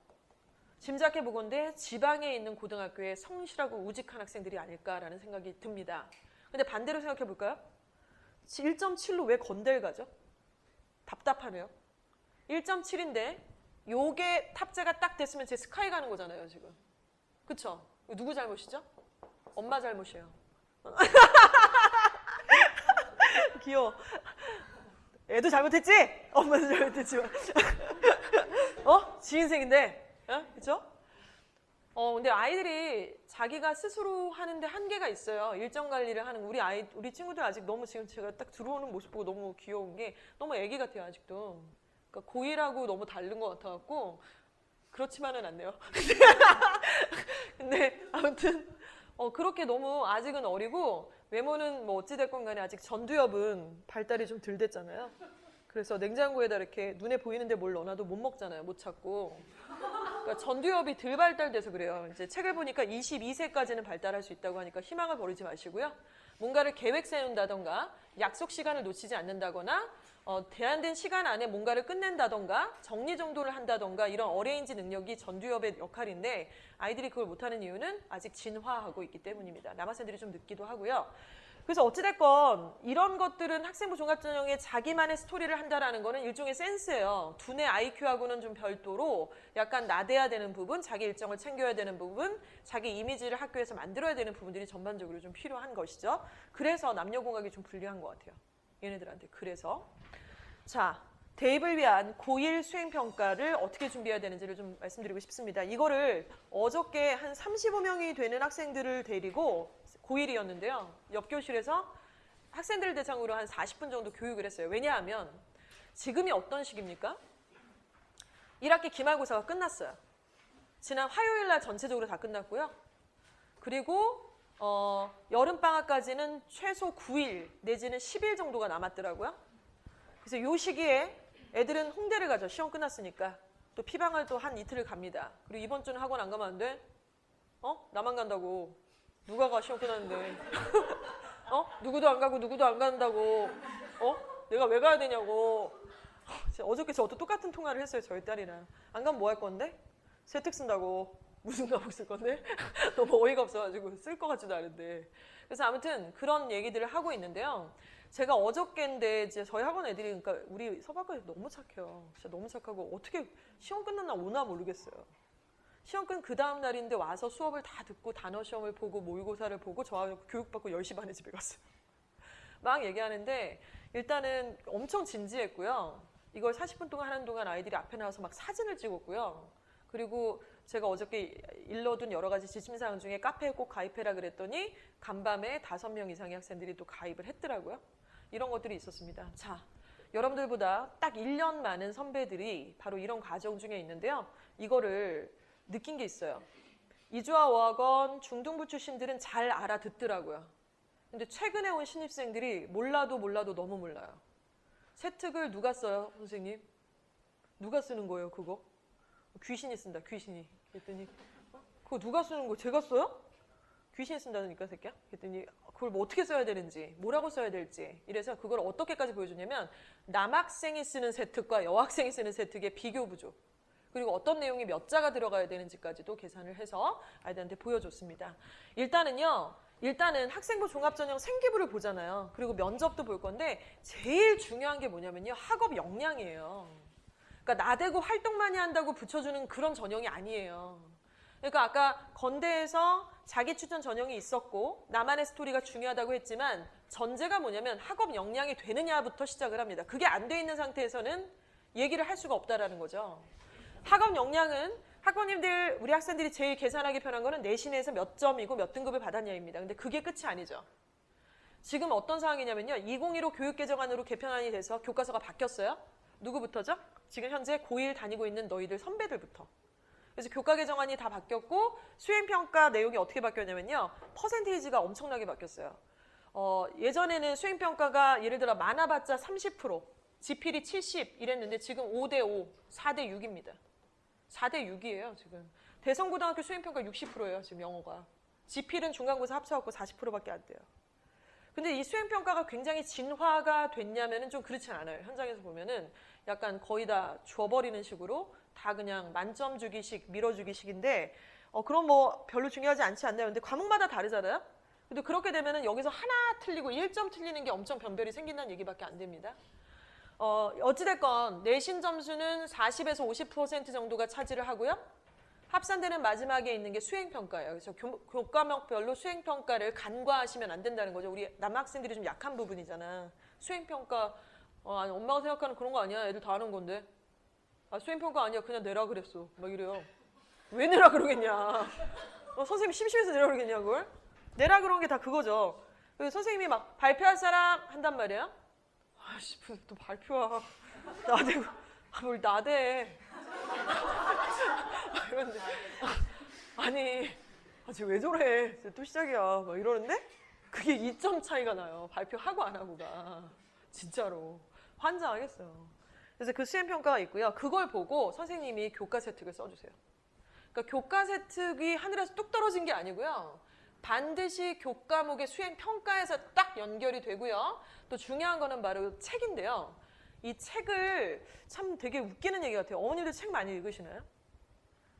짐작해 보건대 지방에 있는 고등학교에 성실하고 우직한 학생들이 아닐까라는 생각이 듭니다. 근데 반대로 생각해 볼까요? 1.7로 왜 건대를 가죠? 답답하네요. 1.7인데 요게 탑재가 딱 됐으면 제 스카이 가는 거잖아요, 지금. 그쵸? 누구 잘못이죠? 엄마 잘못이에요. 귀여워. 애도 잘못했지? 엄마도 잘못했지만. 지인생인데. 그쵸? 근데 아이들이 자기가 스스로 하는데 한계가 있어요. 일정 관리를 하는 우리 친구들 아직 너무 지금 제가 딱 들어오는 모습 보고 너무 귀여운 게 너무 애기 같아요, 아직도. 그러니까 고1하고 너무 다른 것 같아갖고 그렇지만은 않네요. 근데 아무튼 그렇게 너무 아직은 어리고 외모는 뭐 어찌됐건 간에 아직 전두엽은 발달이 좀 덜 됐잖아요. 그래서 냉장고에다 이렇게 눈에 보이는데 뭘 넣어놔도 못 먹잖아요. 못 찾고. 그러니까 전두엽이 덜 발달돼서 그래요. 이제 책을 보니까 22세까지는 발달할 수 있다고 하니까 희망을 버리지 마시고요. 뭔가를 계획 세운다던가 약속 시간을 놓치지 않는다거나 제한된 시간 안에 뭔가를 끝낸다던가 정리정돈을 한다던가 이런 어레인지 능력이 전두엽의 역할인데 아이들이 그걸 못하는 이유는 아직 진화하고 있기 때문입니다. 남학생들이 좀 늦기도 하고요. 그래서 어찌됐건 이런 것들은 학생부 종합전형에 자기만의 스토리를 한다라는 거는 일종의 센스예요. 두뇌 IQ하고는 좀 별도로 약간 나대야 되는 부분, 자기 일정을 챙겨야 되는 부분, 자기 이미지를 학교에서 만들어야 되는 부분들이 전반적으로 좀 필요한 것이죠. 그래서 남녀공학이 좀 불리한 것 같아요. 얘네들한테. 그래서 자, 대입을 위한 고1 수행평가를 어떻게 준비해야 되는지를 좀 말씀드리고 싶습니다. 이거를 어저께 한 35명이 되는 학생들을 데리고 고1이었는데요. 옆 교실에서 학생들을 대상으로 한 40분 정도 교육을 했어요. 왜냐하면 지금이 어떤 시기입니까? 1학기 기말고사가 끝났어요. 지난 화요일 날 전체적으로 다 끝났고요. 그리고 여름방학까지는 최소 9일 내지는 10일 정도가 남았더라고요. 그래서 이 시기에 애들은 홍대를 가죠. 시험 끝났으니까. 또 피방을 또 한 이틀을 갑니다. 그리고 이번 주는 학원 안 가면 안 돼? 나만 간다고. 누가 가 시험 끝났는데. 누구도 안 가고 누구도 안 간다고. 내가 왜 가야 되냐고. 어저께 저도 똑같은 통화를 했어요. 저희 딸이랑. 안 가면 뭐 할 건데? 세특 쓴다고. 무슨 과목 쓸 건데? 너무 어이가 없어가지고 쓸 것 같지도 않은데. 그래서 아무튼 그런 얘기들을 하고 있는데요. 제가 어저께인데 이제 저희 학원 애들이 그러니까 우리 서방까지 너무 착해요. 진짜 너무 착하고 어떻게 시험 끝난 날 오나 모르겠어요. 시험 끝 그 다음 날인데 와서 수업을 다 듣고 단어 시험을 보고 모의고사를 보고 저하고 교육받고 10시 반에 집에 갔어요. 막 얘기하는데 일단은 엄청 진지했고요. 이걸 40분 동안 하는 동안 아이들이 앞에 나와서 막 사진을 찍었고요. 그리고 제가 어저께 일러둔 여러 가지 지침사항 중에 카페에 꼭 가입해라 그랬더니 간밤에 5명 이상의 학생들이 또 가입을 했더라고요. 이런 것들이 있었습니다. 자, 여러분들보다 딱 1년 많은 선배들이 바로 이런 과정 중에 있는데요. 이거를 느낀 게 있어요. 이주와 어학원 중등부 출신들은 잘 알아듣더라고요. 근데 최근에 온 신입생들이 몰라도 너무 몰라요. 세특을 누가 써요, 선생님? 누가 쓰는 거예요, 그거? 귀신이 쓴다, 귀신이. 그랬더니 그거 누가 쓰는 거? 제가 써요? 귀신이 쓴다니까, 새끼야? 그랬더니 그걸 뭐 어떻게 써야 되는지, 뭐라고 써야 될지. 이래서 그걸 어떻게까지 보여주냐면 남학생이 쓰는 세특과 여학생이 쓰는 세특의 비교 구조. 그리고 어떤 내용이 몇 자가 들어가야 되는지까지도 계산을 해서 아이들한테 보여줬습니다. 일단은 학생부 종합전형 생기부를 보잖아요. 그리고 면접도 볼 건데 제일 중요한 게 뭐냐면요. 학업 역량이에요. 그러니까 나대고 활동 많이 한다고 붙여주는 그런 전형이 아니에요. 그러니까 아까 건대에서 자기 추천 전형이 있었고 나만의 스토리가 중요하다고 했지만 전제가 뭐냐면 학업 역량이 되느냐부터 시작을 합니다. 그게 안 돼 있는 상태에서는 얘기를 할 수가 없다라는 거죠. 학업 역량은 학부모님들, 우리 학생들이 제일 계산하기 편한 거는 내신에서 몇 점이고 몇 등급을 받았냐입니다. 근데 그게 끝이 아니죠. 지금 어떤 상황이냐면요. 2015 교육개정안으로 개편안이 돼서 교과서가 바뀌었어요. 누구부터죠? 지금 현재 고1 다니고 있는 너희들 선배들부터. 그래서 교과 개정안이 다 바뀌었고 수행평가 내용이 어떻게 바뀌었냐면요. 퍼센테이지가 엄청나게 바뀌었어요. 예전에는 수행평가가 예를 들어 많아봤자 30%, 지필이 70 이랬는데 지금 5대5, 4대6입니다. 4대6이에요, 지금. 대성고등학교 수행평가 60%예요, 지금 영어가. 지필은 중간고사 합쳐갖고 40%밖에 안 돼요. 근데 이 수행평가가 굉장히 진화가 됐냐면은 좀 그렇진 않아요. 현장에서 보면은 약간 거의 다 줘버리는 식으로 다 그냥 만점 주기식, 밀어주기식인데, 그럼 뭐 별로 중요하지 않지 않나요? 근데 과목마다 다르잖아요? 근데 그렇게 되면은 여기서 하나 틀리고 1점 틀리는 게 엄청 변별이 생긴다는 얘기밖에 안 됩니다. 어찌됐건 내신 점수는 40에서 50% 정도가 차지를 하고요. 합산되는 마지막에 있는 게 수행평가예요. 그래서 교과목별로 수행평가를 간과하시면 안 된다는 거죠. 우리 남학생들이 좀 약한 부분이잖아. 수행평가, 아니, 엄마가 생각하는 그런 거 아니야. 애들 다 하는 건데. 수행평가 아니야. 그냥 내라 그랬어. 막 이래요. 왜 내라 그러겠냐. 선생님이 심심해서 내라 그러겠냐, 그걸? 내라 그런 게 다 그거죠. 그래서 선생님이 막 발표할 사람 한단 말이에요. 아씨, 또 발표야. 나대고, 뭘 나대. 이런데, 아니, 쟤 왜 저래? 쟤 또 시작이야. 막 이러는데, 그게 2점 차이가 나요. 발표하고 안 하고가. 진짜로. 환장하겠어요. 그래서 그 수행평가가 있고요. 그걸 보고 선생님이 교과 세특을 써주세요. 그러니까 교과 세특이 하늘에서 뚝 떨어진 게 아니고요. 반드시 교과목의 수행평가에서 딱 연결이 되고요. 또 중요한 거는 바로 책인데요. 이 책을 참 되게 웃기는 얘기 같아요. 어머님들 책 많이 읽으시나요?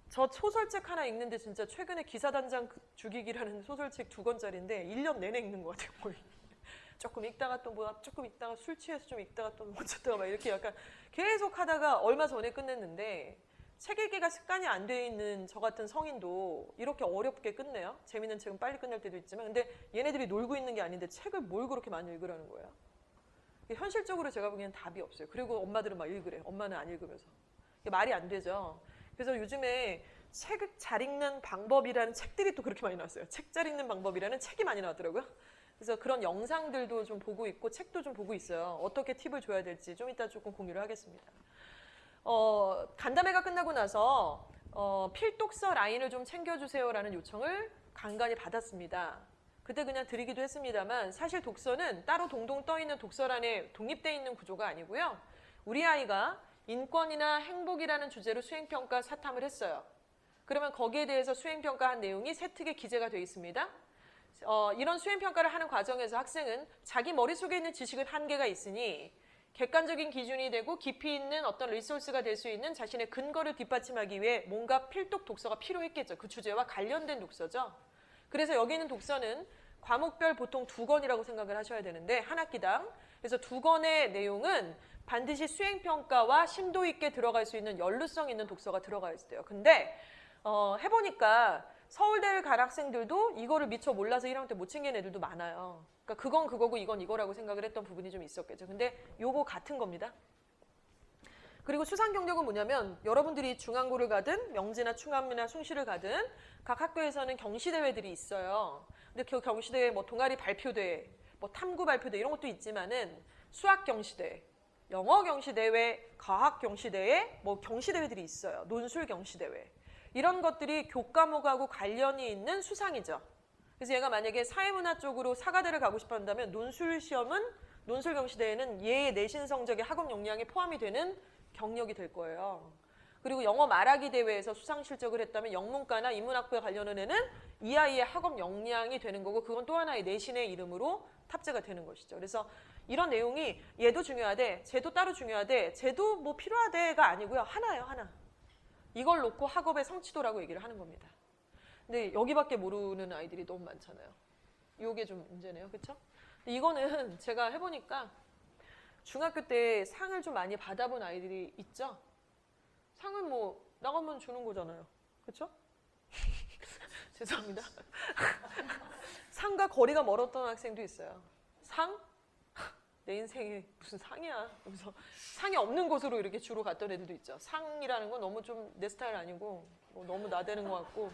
저 소설책 하나 읽는데 진짜 최근에 기사단장 죽이기라는 소설책 2권짜리인데 1년 내내 읽는 것 같아요. 거의. 조금 읽다가 또 뭐야 조금 읽다가 술 취해서 좀 읽다가 또 멈췄다가 막 이렇게 약간 계속 하다가 얼마 전에 끝냈는데 책 읽기가 습관이 안 돼 있는 저 같은 성인도 이렇게 어렵게 끝내요. 재밌는 책은 빨리 끝날 때도 있지만 근데 얘네들이 놀고 있는 게 아닌데 책을 뭘 그렇게 많이 읽으라는 거예요. 현실적으로 제가 보기엔 답이 없어요. 그리고 엄마들은 막 읽으래. 엄마는 안 읽으면서. 이게 말이 안 되죠. 그래서 요즘에 책 잘 읽는 방법이라는 책들이 또 그렇게 많이 나왔어요. 책 잘 읽는 방법이라는 책이 많이 나왔더라고요. 그래서 그런 영상들도 좀 보고 있고 책도 좀 보고 있어요. 어떻게 팁을 줘야 될지 좀 이따 조금 공유를 하겠습니다. 간담회가 끝나고 나서 필독서 라인을 좀 챙겨주세요라는 요청을 간간히 받았습니다. 그때 그냥 드리기도 했습니다만 사실 독서는 따로 동동 떠있는 독서란에 독립되어 있는 구조가 아니고요. 우리 아이가 인권이나 행복이라는 주제로 수행평가 사탐을 했어요. 그러면 거기에 대해서 수행평가한 내용이 세특에 기재가 되어 있습니다. 이런 수행평가를 하는 과정에서 학생은 자기 머릿속에 있는 지식은 한계가 있으니 객관적인 기준이 되고 깊이 있는 어떤 리소스가 될 수 있는 자신의 근거를 뒷받침하기 위해 뭔가 필독 독서가 필요했겠죠. 그 주제와 관련된 독서죠. 그래서 여기 있는 독서는 과목별 보통 2권이라고 생각을 하셔야 되는데 한 학기당. 그래서 2권의 내용은 반드시 수행평가와 심도 있게 들어갈 수 있는 연루성 있는 독서가 들어가 있어요. 근데 해보니까 서울대를 간 학생들도 이거를 미처 몰라서 1학년 때 못 챙긴 애들도 많아요. 그러니까 그건 그거고 이건 이거라고 생각을 했던 부분이 좀 있었겠죠. 근데 요거 같은 겁니다. 그리고 수상 경력은 뭐냐면 여러분들이 중앙고를 가든 명지나 충암이나 숭실을 가든 각 학교에서는 경시대회들이 있어요. 근데 그 경시대회 뭐 동아리 발표대회, 뭐 탐구 발표대회 이런 것도 있지만은 수학 경시대회, 영어 경시대회, 과학 경시대회, 뭐 경시대회들이 있어요. 논술 경시대회. 이런 것들이 교과목하고 관련이 있는 수상이죠. 그래서 얘가 만약에 사회문화 쪽으로 사과대를 가고 싶어 한다면 논술 시험은 논술 경시대회는 얘의 내신 성적의 학업 역량이 포함이 되는 경력이 될 거예요. 그리고 영어 말하기 대회에서 수상 실적을 했다면 영문과나 인문학부에 관련한 애는 이 아이의 학업 역량이 되는 거고 그건 또 하나의 내신의 이름으로 탑재가 되는 것이죠. 그래서 이런 내용이 얘도 중요하대, 쟤도 따로 중요하대, 쟤도 뭐 필요하대가 아니고요. 하나예요, 하나. 이걸 놓고 학업의 성취도라고 얘기를 하는 겁니다. 근데 여기밖에 모르는 아이들이 너무 많잖아요. 이게 좀 문제네요. 그렇죠? 이거는 제가 해보니까 중학교 때 상을 좀 많이 받아본 아이들이 있죠? 상을 뭐 나가면 주는 거잖아요. 그렇죠? 죄송합니다. 상과 거리가 멀었던 학생도 있어요. 상? 내 인생에 무슨 상이야. 그래서 상이 없는 곳으로 이렇게 주로 갔던 애들도 있죠. 상이라는 건 너무 좀 내 스타일 아니고 뭐 너무 나대는 것 같고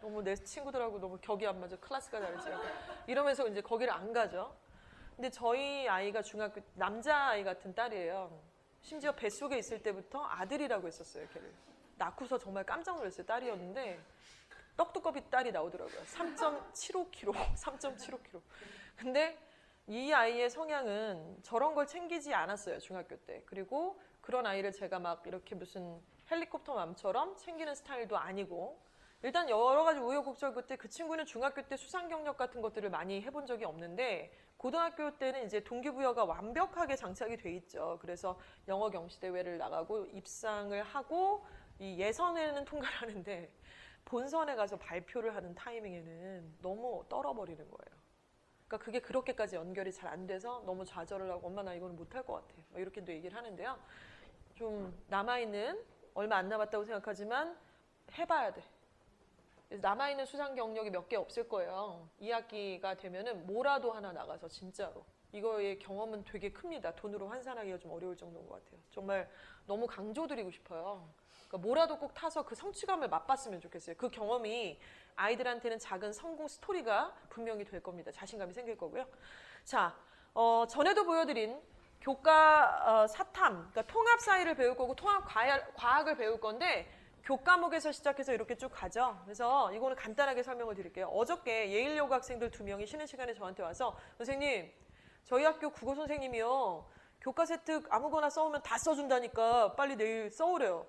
너무 내 친구들하고 너무 격이 안 맞아. 클래스가 다르지. 이러면서 이제 거기를 안 가죠. 근데 저희 아이가 중학교 남자아이 같은 딸이에요. 심지어 뱃속에 있을 때부터 아들이라고 했었어요. 걔를. 낳고서 정말 깜짝 놀랐어요. 딸이었는데 떡두꺼비 딸이 나오더라고요. 3.75kg. 3.75kg. 근데 이 아이의 성향은 저런 걸 챙기지 않았어요. 중학교 때. 그리고 그런 아이를 제가 막 이렇게 무슨 헬리콥터 맘처럼 챙기는 스타일도 아니고 일단 여러 가지 우여곡절 끝에 그 친구는 중학교 때 수상 경력 같은 것들을 많이 해본 적이 없는데 고등학교 때는 이제 동기부여가 완벽하게 장착이 돼 있죠. 그래서 영어 경시대회를 나가고 입상을 하고 이 예선에는 통과를 하는데 본선에 가서 발표를 하는 타이밍에는 너무 떨어버리는 거예요. 그러니까 그게 그렇게까지 연결이 잘 안 돼서 너무 좌절을 하고 엄마 나 이거는 못할 것 같아. 이렇게 또 얘기를 하는데요. 좀 남아있는 얼마 안 남았다고 생각하지만 해봐야 돼. 그래서 남아있는 수상 경력이 몇 개 없을 거예요. 2학기가 되면은 뭐라도 하나 나가서 진짜로. 이거의 경험은 되게 큽니다. 돈으로 환산하기가 좀 어려울 정도인 것 같아요. 정말 너무 강조드리고 싶어요. 그러니까 뭐라도 꼭 타서 그 성취감을 맛봤으면 좋겠어요. 그 경험이 아이들한테는 작은 성공 스토리가 분명히 될 겁니다. 자신감이 생길 거고요. 자, 전에도 보여드린 교과 사탐, 그러니까 통합 사이를 배울 거고 통합 과학을 배울 건데 교과목에서 시작해서 이렇게 쭉 가죠. 그래서 이거는 간단하게 설명을 드릴게요. 어저께 예일여고 학생들 2명이 쉬는 시간에 저한테 와서 선생님, 저희 학교 국어 선생님이요. 교과 세특 아무거나 써오면 다 써준다니까 빨리 내일 써오래요.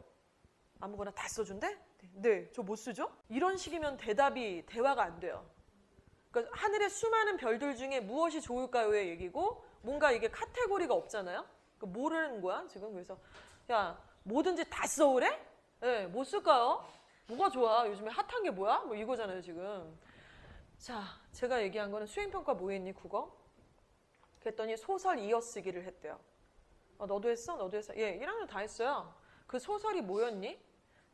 아무거나 다 써준대? 네, 저 못 쓰죠? 이런 식이면 대화가 안 돼요. 그러니까 하늘의 수많은 별들 중에 무엇이 좋을까요의 얘기고 뭔가 이게 카테고리가 없잖아요? 그러니까 모르는 거야, 지금. 그래서 야, 뭐든지 다 써오래? 네, 못 쓸까요? 뭐가 좋아? 요즘에 핫한 게 뭐야? 뭐 이거잖아요, 지금. 자, 제가 얘기한 거는 수행평가 뭐 했니, 국어? 그랬더니 소설 이어쓰기를 했대요. 너도 했어? 너도 했어? 예, 1학년 다 했어요. 그 소설이 뭐였니?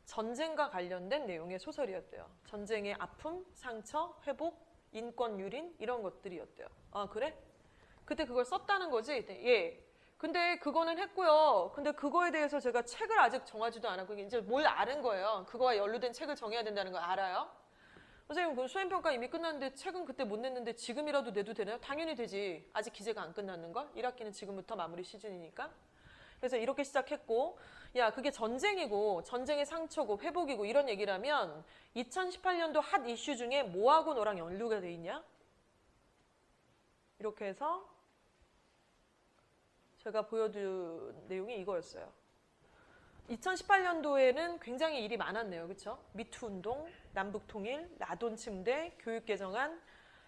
전쟁과 관련된 내용의 소설이었대요. 전쟁의 아픔, 상처, 회복, 인권 유린 이런 것들이었대요. 아, 그래? 그때 그걸 썼다는 거지? 예. 근데 그거는 했고요. 근데 그거에 대해서 제가 책을 아직 정하지도 않았고 이제 뭘 아는 거예요. 그거와 연루된 책을 정해야 된다는 거 알아요? 선생님, 그 수행평가 이미 끝났는데 책은 그때 못 냈는데 지금이라도 내도 되나요? 당연히 되지. 아직 기재가 안 끝났는걸? 1학기는 지금부터 마무리 시즌이니까. 그래서 이렇게 시작했고, 야, 그게 전쟁이고 전쟁의 상처고 회복이고 이런 얘기라면 2018년도 핫 이슈 중에 뭐하고 너랑 연루가 돼 있냐? 이렇게 해서 제가 보여준 내용이 이거였어요. 2018년도에는 굉장히 일이 많았네요. 그렇죠? 미투 운동, 남북통일, 라돈 침대, 교육 개정안,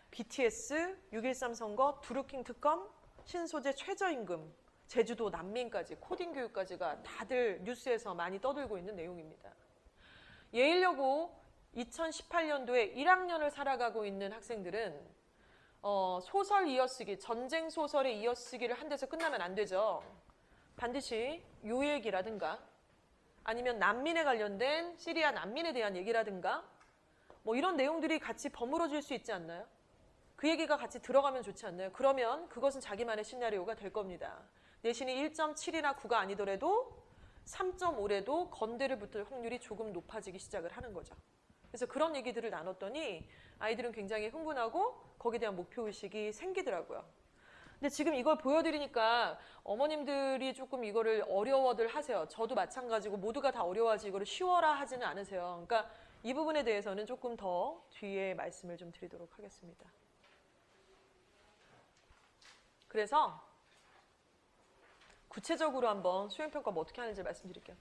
BTS, 6.13 선거, 드루킹 특검, 신소재 최저임금, 제주도 난민까지, 코딩 교육까지가 다들 뉴스에서 많이 떠들고 있는 내용입니다. 예일여고 2018년도에 1학년을 살아가고 있는 학생들은 소설 이어쓰기, 전쟁 소설의 이어쓰기를 한 데서 끝나면 안 되죠. 반드시 요 얘기라든가 아니면 난민에 관련된 시리아 난민에 대한 얘기라든가 뭐 이런 내용들이 같이 버무러질 수 있지 않나요? 그 얘기가 같이 들어가면 좋지 않나요? 그러면 그것은 자기만의 시나리오가 될 겁니다. 내신이 1.7이나 9가 아니더라도 3.5라도 건대를 붙을 확률이 조금 높아지기 시작을 하는 거죠. 그래서 그런 얘기들을 나눴더니 아이들은 굉장히 흥분하고 거기에 대한 목표의식이 생기더라고요. 근데 지금 이걸 보여드리니까 어머님들이 조금 이거를 어려워들 하세요. 저도 마찬가지고 모두가 다 어려워하지 이거를 쉬워라 하지는 않으세요. 그러니까 이 부분에 대해서는 조금 더 뒤에 말씀을 좀 드리도록 하겠습니다. 그래서 구체적으로 한번 수행평가 뭐 어떻게 하는지 말씀드릴게요.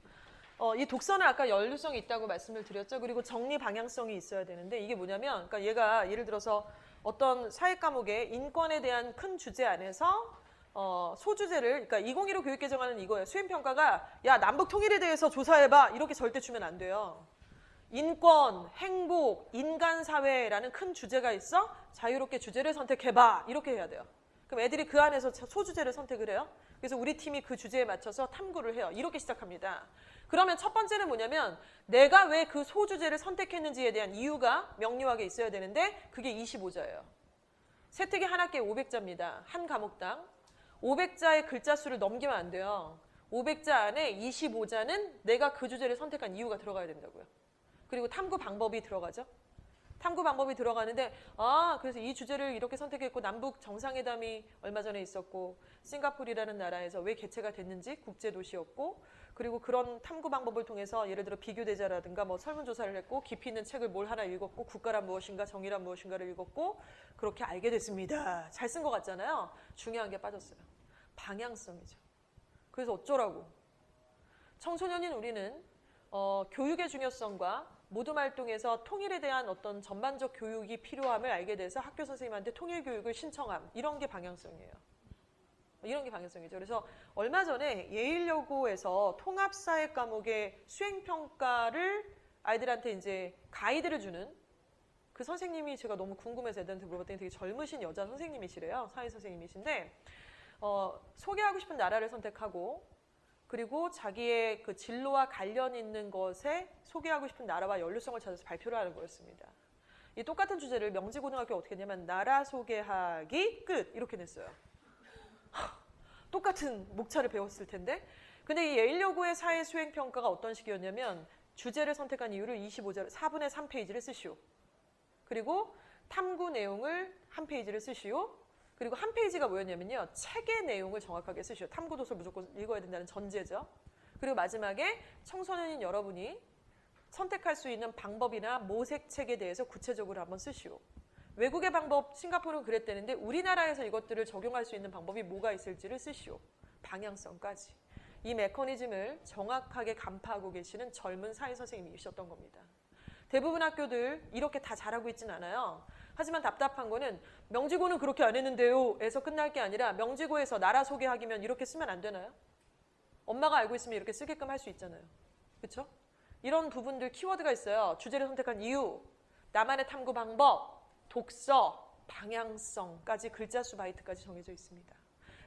이 독서는 아까 연루성이 있다고 말씀을 드렸죠. 그리고 정리 방향성이 있어야 되는데 이게 뭐냐면 그러니까 얘가 예를 들어서 어떤 사회 과목의 인권에 대한 큰 주제 안에서 소주제를 그러니까 2015 교육개정안은 이거예요. 수행평가가 야 남북 통일에 대해서 조사해봐 이렇게 절대 주면 안 돼요. 인권, 행복, 인간사회라는 큰 주제가 있어 자유롭게 주제를 선택해봐 이렇게 해야 돼요. 그럼 애들이 그 안에서 소주제를 선택을 해요. 그래서 우리 팀이 그 주제에 맞춰서 탐구를 해요. 이렇게 시작합니다. 그러면 첫 번째는 뭐냐면 내가 왜 그 소주제를 선택했는지에 대한 이유가 명료하게 있어야 되는데 그게 25자예요. 세특이 한 학기에 500자입니다. 한 과목당. 500자의 글자 수를 넘기면 안 돼요. 500자 안에 25자는 내가 그 주제를 선택한 이유가 들어가야 된다고요. 그리고 탐구 방법이 들어가죠. 탐구 방법이 들어가는데 그래서 이 주제를 이렇게 선택했고 남북 정상회담이 얼마 전에 있었고 싱가포르라는 나라에서 왜 개최가 됐는지 국제도시였고 그리고 그런 탐구 방법을 통해서 예를 들어 비교대자라든가 뭐 설문조사를 했고 깊이 있는 책을 뭘 하나 읽었고 국가란 무엇인가 정의란 무엇인가를 읽었고 그렇게 알게 됐습니다. 잘 쓴 것 같잖아요. 중요한 게 빠졌어요. 방향성이죠. 그래서 어쩌라고. 청소년인 우리는 교육의 중요성과 모둠 활동에서 통일에 대한 어떤 전반적 교육이 필요함을 알게 돼서 학교 선생님한테 통일 교육을 신청함. 이런 게 방향성이에요. 이런 게 방향성이죠. 그래서 얼마 전에 예일여고에서 통합사회 과목의 수행평가를 아이들한테 이제 가이드를 주는 그 선생님이 제가 너무 궁금해서 애들한테 물어봤더니 되게 젊으신 여자 선생님이시래요. 사회 선생님이신데 소개하고 싶은 나라를 선택하고 그리고 자기의 그 진로와 관련 있는 것에 소개하고 싶은 나라와 연루성을 찾아서 발표를 하는 거였습니다. 이 똑같은 주제를 명지고등학교 어떻게 했냐면 나라 소개하기 끝 이렇게 냈어요. 똑같은 목차를 배웠을 텐데 근데 이 예일여고의 사회 수행평가가 어떤 식이었냐면 주제를 선택한 이유를 25자 4분의 3페이지를 쓰시오. 그리고 탐구 내용을 한 페이지를 쓰시오. 그리고 한 페이지가 뭐였냐면요. 책의 내용을 정확하게 쓰시오. 탐구도서를 무조건 읽어야 된다는 전제죠. 그리고 마지막에 청소년인 여러분이 선택할 수 있는 방법이나 모색책에 대해서 구체적으로 한번 쓰시오. 외국의 방법, 싱가포르는 그랬다는데 우리나라에서 이것들을 적용할 수 있는 방법이 뭐가 있을지를 쓰시오. 방향성까지. 이 메커니즘을 정확하게 간파하고 계시는 젊은 사회 선생님이셨던 겁니다. 대부분 학교들 이렇게 다 잘하고 있진 않아요. 하지만 답답한 거는 명지고는 그렇게 안 했는데요 에서 끝날 게 아니라 명지고에서 나라 소개하기면 이렇게 쓰면 안 되나요? 엄마가 알고 있으면 이렇게 쓰게끔 할 수 있잖아요. 그렇죠? 이런 부분들 키워드가 있어요. 주제를 선택한 이유, 나만의 탐구 방법, 독서, 방향성까지 글자 수 바이트까지 정해져 있습니다.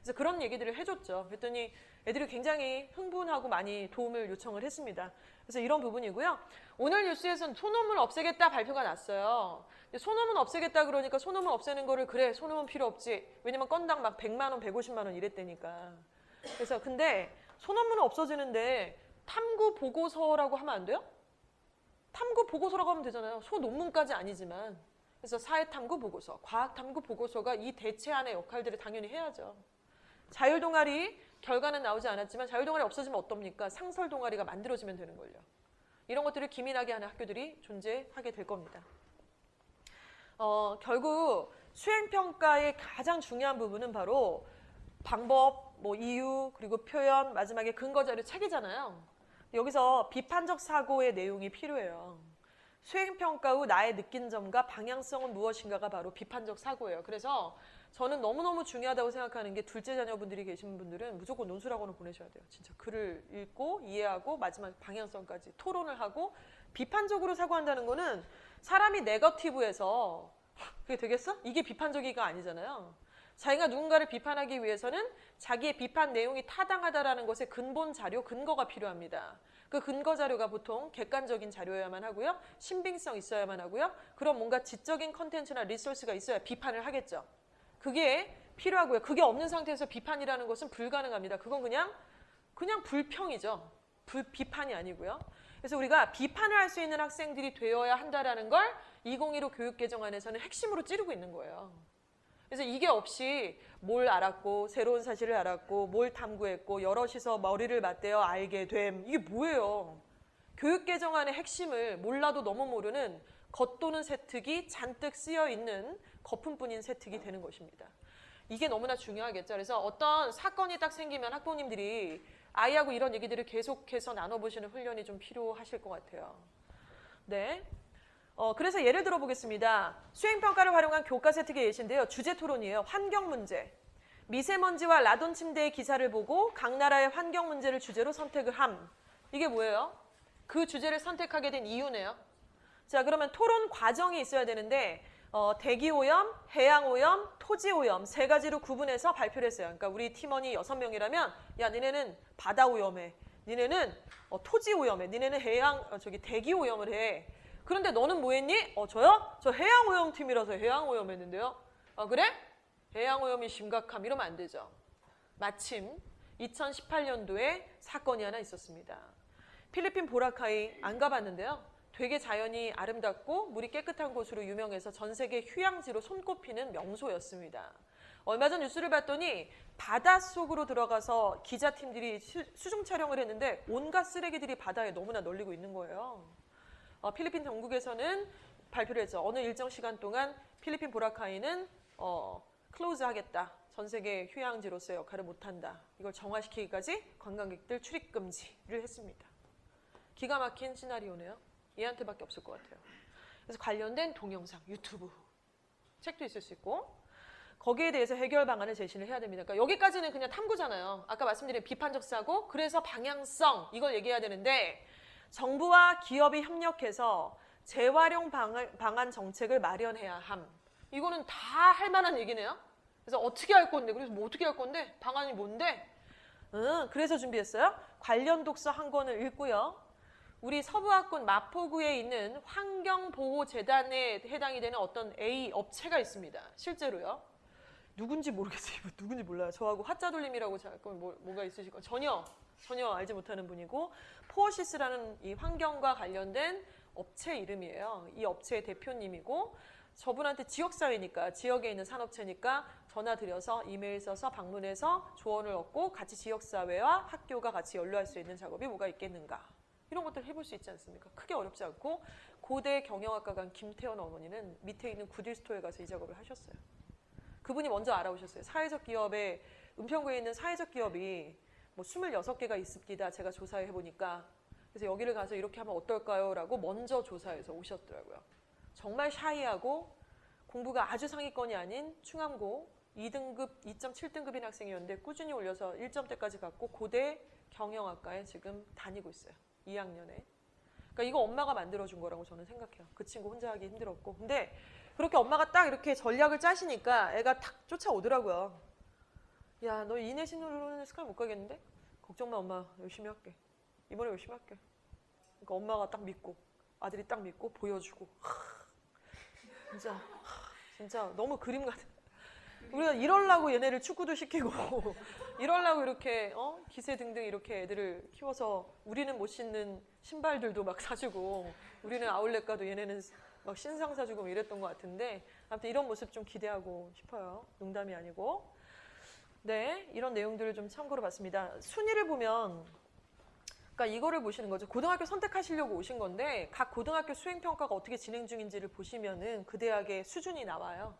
그래서 그런 얘기들을 해줬죠. 그랬더니 애들이 굉장히 흥분하고 많이 도움을 요청을 했습니다. 그래서 이런 부분이고요. 오늘 뉴스에서는 소논문 없애겠다 발표가 났어요. 근데 소논문 없애겠다 그러니까 소논문 없애는 거를 그래 소논문 필요 없지. 왜냐면 건당 막 100만 원, 150만 원 이랬다니까. 그래서 근데 소논문은 없어지는데 탐구 보고서라고 하면 안 돼요? 탐구 보고서라고 하면 되잖아요. 소논문까지 아니지만. 그래서 사회탐구 보고서, 과학탐구 보고서가 이 대체안의 역할들을 당연히 해야죠. 자율동아리 결과는 나오지 않았지만 자율동아리 없어지면 어떻습니까? 상설동아리가 만들어지면 되는 걸요. 이런 것들을 기민하게 하는 학교들이 존재하게 될 겁니다. 결국 수행평가의 가장 중요한 부분은 바로 방법, 뭐 이유, 그리고 표현, 마지막에 근거자료 책이잖아요. 여기서 비판적 사고의 내용이 필요해요. 수행평가 후 나의 느낀 점과 방향성은 무엇인가가 바로 비판적 사고예요. 그래서 저는 너무너무 중요하다고 생각하는 게 둘째 자녀분들이 계신 분들은 무조건 논술학원을 보내셔야 돼요. 진짜 글을 읽고 이해하고 마지막 방향성까지 토론을 하고 비판적으로 사고한다는 거는 사람이 네거티브에서 그게 되겠어? 이게 비판적이가 아니잖아요. 자기가 누군가를 비판하기 위해서는 자기의 비판 내용이 타당하다라는 것의 근본 자료, 근거가 필요합니다. 그 근거 자료가 보통 객관적인 자료여야만 하고요. 신빙성 있어야만 하고요. 그런 뭔가 지적인 컨텐츠나 리소스가 있어야 비판을 하겠죠. 그게 필요하고요. 그게 없는 상태에서 비판이라는 것은 불가능합니다. 그건 그냥 불평이죠. 비판이 아니고요. 그래서 우리가 비판을 할 수 있는 학생들이 되어야 한다라는 걸 2015 교육개정안에서는 핵심으로 찌르고 있는 거예요. 그래서 이게 없이 뭘 알았고 새로운 사실을 알았고 뭘 탐구했고 여럿이서 머리를 맞대어 알게 됨. 이게 뭐예요? 교육개정안의 핵심을 몰라도 너무 모르는 겉도는 세특이 잔뜩 쓰여있는 거품뿐인 세특이 되는 것입니다. 이게 너무나 중요하겠죠. 그래서 어떤 사건이 딱 생기면 학부모님들이 아이하고 이런 얘기들을 계속해서 나눠보시는 훈련이 좀 필요하실 것 같아요. 네. 그래서 예를 들어 보겠습니다. 수행평가를 활용한 교과 세특의 예시인데요. 주제 토론이에요. 환경 문제. 미세먼지와 라돈 침대의 기사를 보고 각 나라의 환경 문제를 주제로 선택을 함. 이게 뭐예요? 그 주제를 선택하게 된 이유네요. 자, 그러면 토론 과정이 있어야 되는데 대기오염, 해양오염, 토지오염 세 가지로 구분해서 발표를 했어요. 그러니까 우리 팀원이 6명이라면 야, 니네는 바다오염해. 니네는 토지오염해. 니네는 대기오염을 해. 그런데 너는 뭐 했니? 저요? 저 해양오염 팀이라서 해양오염 했는데요. 그래? 해양오염이 심각함. 이러면 안 되죠. 마침 2018년도에 사건이 하나 있었습니다. 필리핀 보라카이 안 가봤는데요. 되게 자연이 아름답고 물이 깨끗한 곳으로 유명해서 전 세계 휴양지로 손꼽히는 명소였습니다. 얼마 전 뉴스를 봤더니 바닷속으로 들어가서 기자팀들이 수중 촬영을 했는데 온갖 쓰레기들이 바다에 너무나 널리고 있는 거예요. 필리핀 당국에서는 발표를 했죠. 어느 일정 시간 동안 필리핀 보라카이는 클로즈하겠다. 전 세계 휴양지로서의 역할을 못한다. 이걸 정화시키기까지 관광객들 출입 금지를 했습니다. 기가 막힌 시나리오네요. 얘한테밖에 없을 것 같아요. 그래서 관련된 동영상, 유튜브, 책도 있을 수 있고 거기에 대해서 해결 방안을 제시를 해야 됩니다. 그러니까 여기까지는 그냥 탐구잖아요. 아까 말씀드린 비판적 사고, 그래서 방향성 이걸 얘기해야 되는데 정부와 기업이 협력해서 재활용 방안 정책을 마련해야 함. 이거는 다 할 만한 얘기네요. 그래서 어떻게 할 건데? 그래서 뭐 어떻게 할 건데? 방안이 뭔데? 그래서 준비했어요. 관련 독서 한 권을 읽고요. 우리 서부학군 마포구에 있는 환경보호재단에 해당이 되는 어떤 A 업체가 있습니다. 실제로요. 누군지 모르겠어요. 누군지 몰라요. 저하고 화자돌림이라고 자꾸 뭐가 있으실 거 전혀 알지 못하는 분이고 포어시스라는 이 환경과 관련된 업체 이름이에요. 이 업체의 대표님이고 저분한테 지역사회니까 지역에 있는 산업체니까 전화 드려서 이메일 써서 방문해서 조언을 얻고 같이 지역사회와 학교가 같이 연루할 수 있는 작업이 뭐가 있겠는가. 이런 것들 해볼 수 있지 않습니까? 크게 어렵지 않고 고대 경영학과 간 김태원 어머니는 밑에 있는 구딜스토어에 가서 이 작업을 하셨어요. 그분이 먼저 알아오셨어요. 사회적 기업에 은평구에 있는 사회적 기업이 뭐 26개가 있습니다. 제가 조사해 보니까. 그래서 여기를 가서 이렇게 하면 어떨까요? 라고 먼저 조사해서 오셨더라고요. 정말 샤이하고 공부가 아주 상위권이 아닌 충암고 2등급, 2.7등급인 학생이었는데 꾸준히 올려서 1점대까지 갔고 고대 경영학과에 지금 다니고 있어요. 2학년에. 그러니까 이거 엄마가 만들어준 거라고 저는 생각해요. 그 친구 혼자 하기 힘들었고. 근데 그렇게 엄마가 딱 이렇게 전략을 짜시니까 애가 탁 쫓아오더라고요. 야, 너 이내신으로는 스칼 못 가겠는데? 걱정 마, 엄마 열심히 할게. 이번에 열심히 할게. 그러니까 엄마가 딱 믿고 아들이 딱 믿고 보여주고 진짜 너무 그림 같아. 우리가 이럴라고 얘네를 축구도 시키고 이럴라고 이렇게 기세 등등 이렇게 애들을 키워서 우리는 못 신는 신발들도 막 사주고 우리는 아울렛 가도 얘네는 막 신상 사주고 이랬던 것 같은데 아무튼 이런 모습 좀 기대하고 싶어요. 농담이 아니고. 네, 이런 내용들을 좀 참고로 봤습니다. 순위를 보면 그러니까 이거를 보시는 거죠. 고등학교 선택하시려고 오신 건데 각 고등학교 수행평가가 어떻게 진행 중인지를 보시면은 그 대학의 수준이 나와요.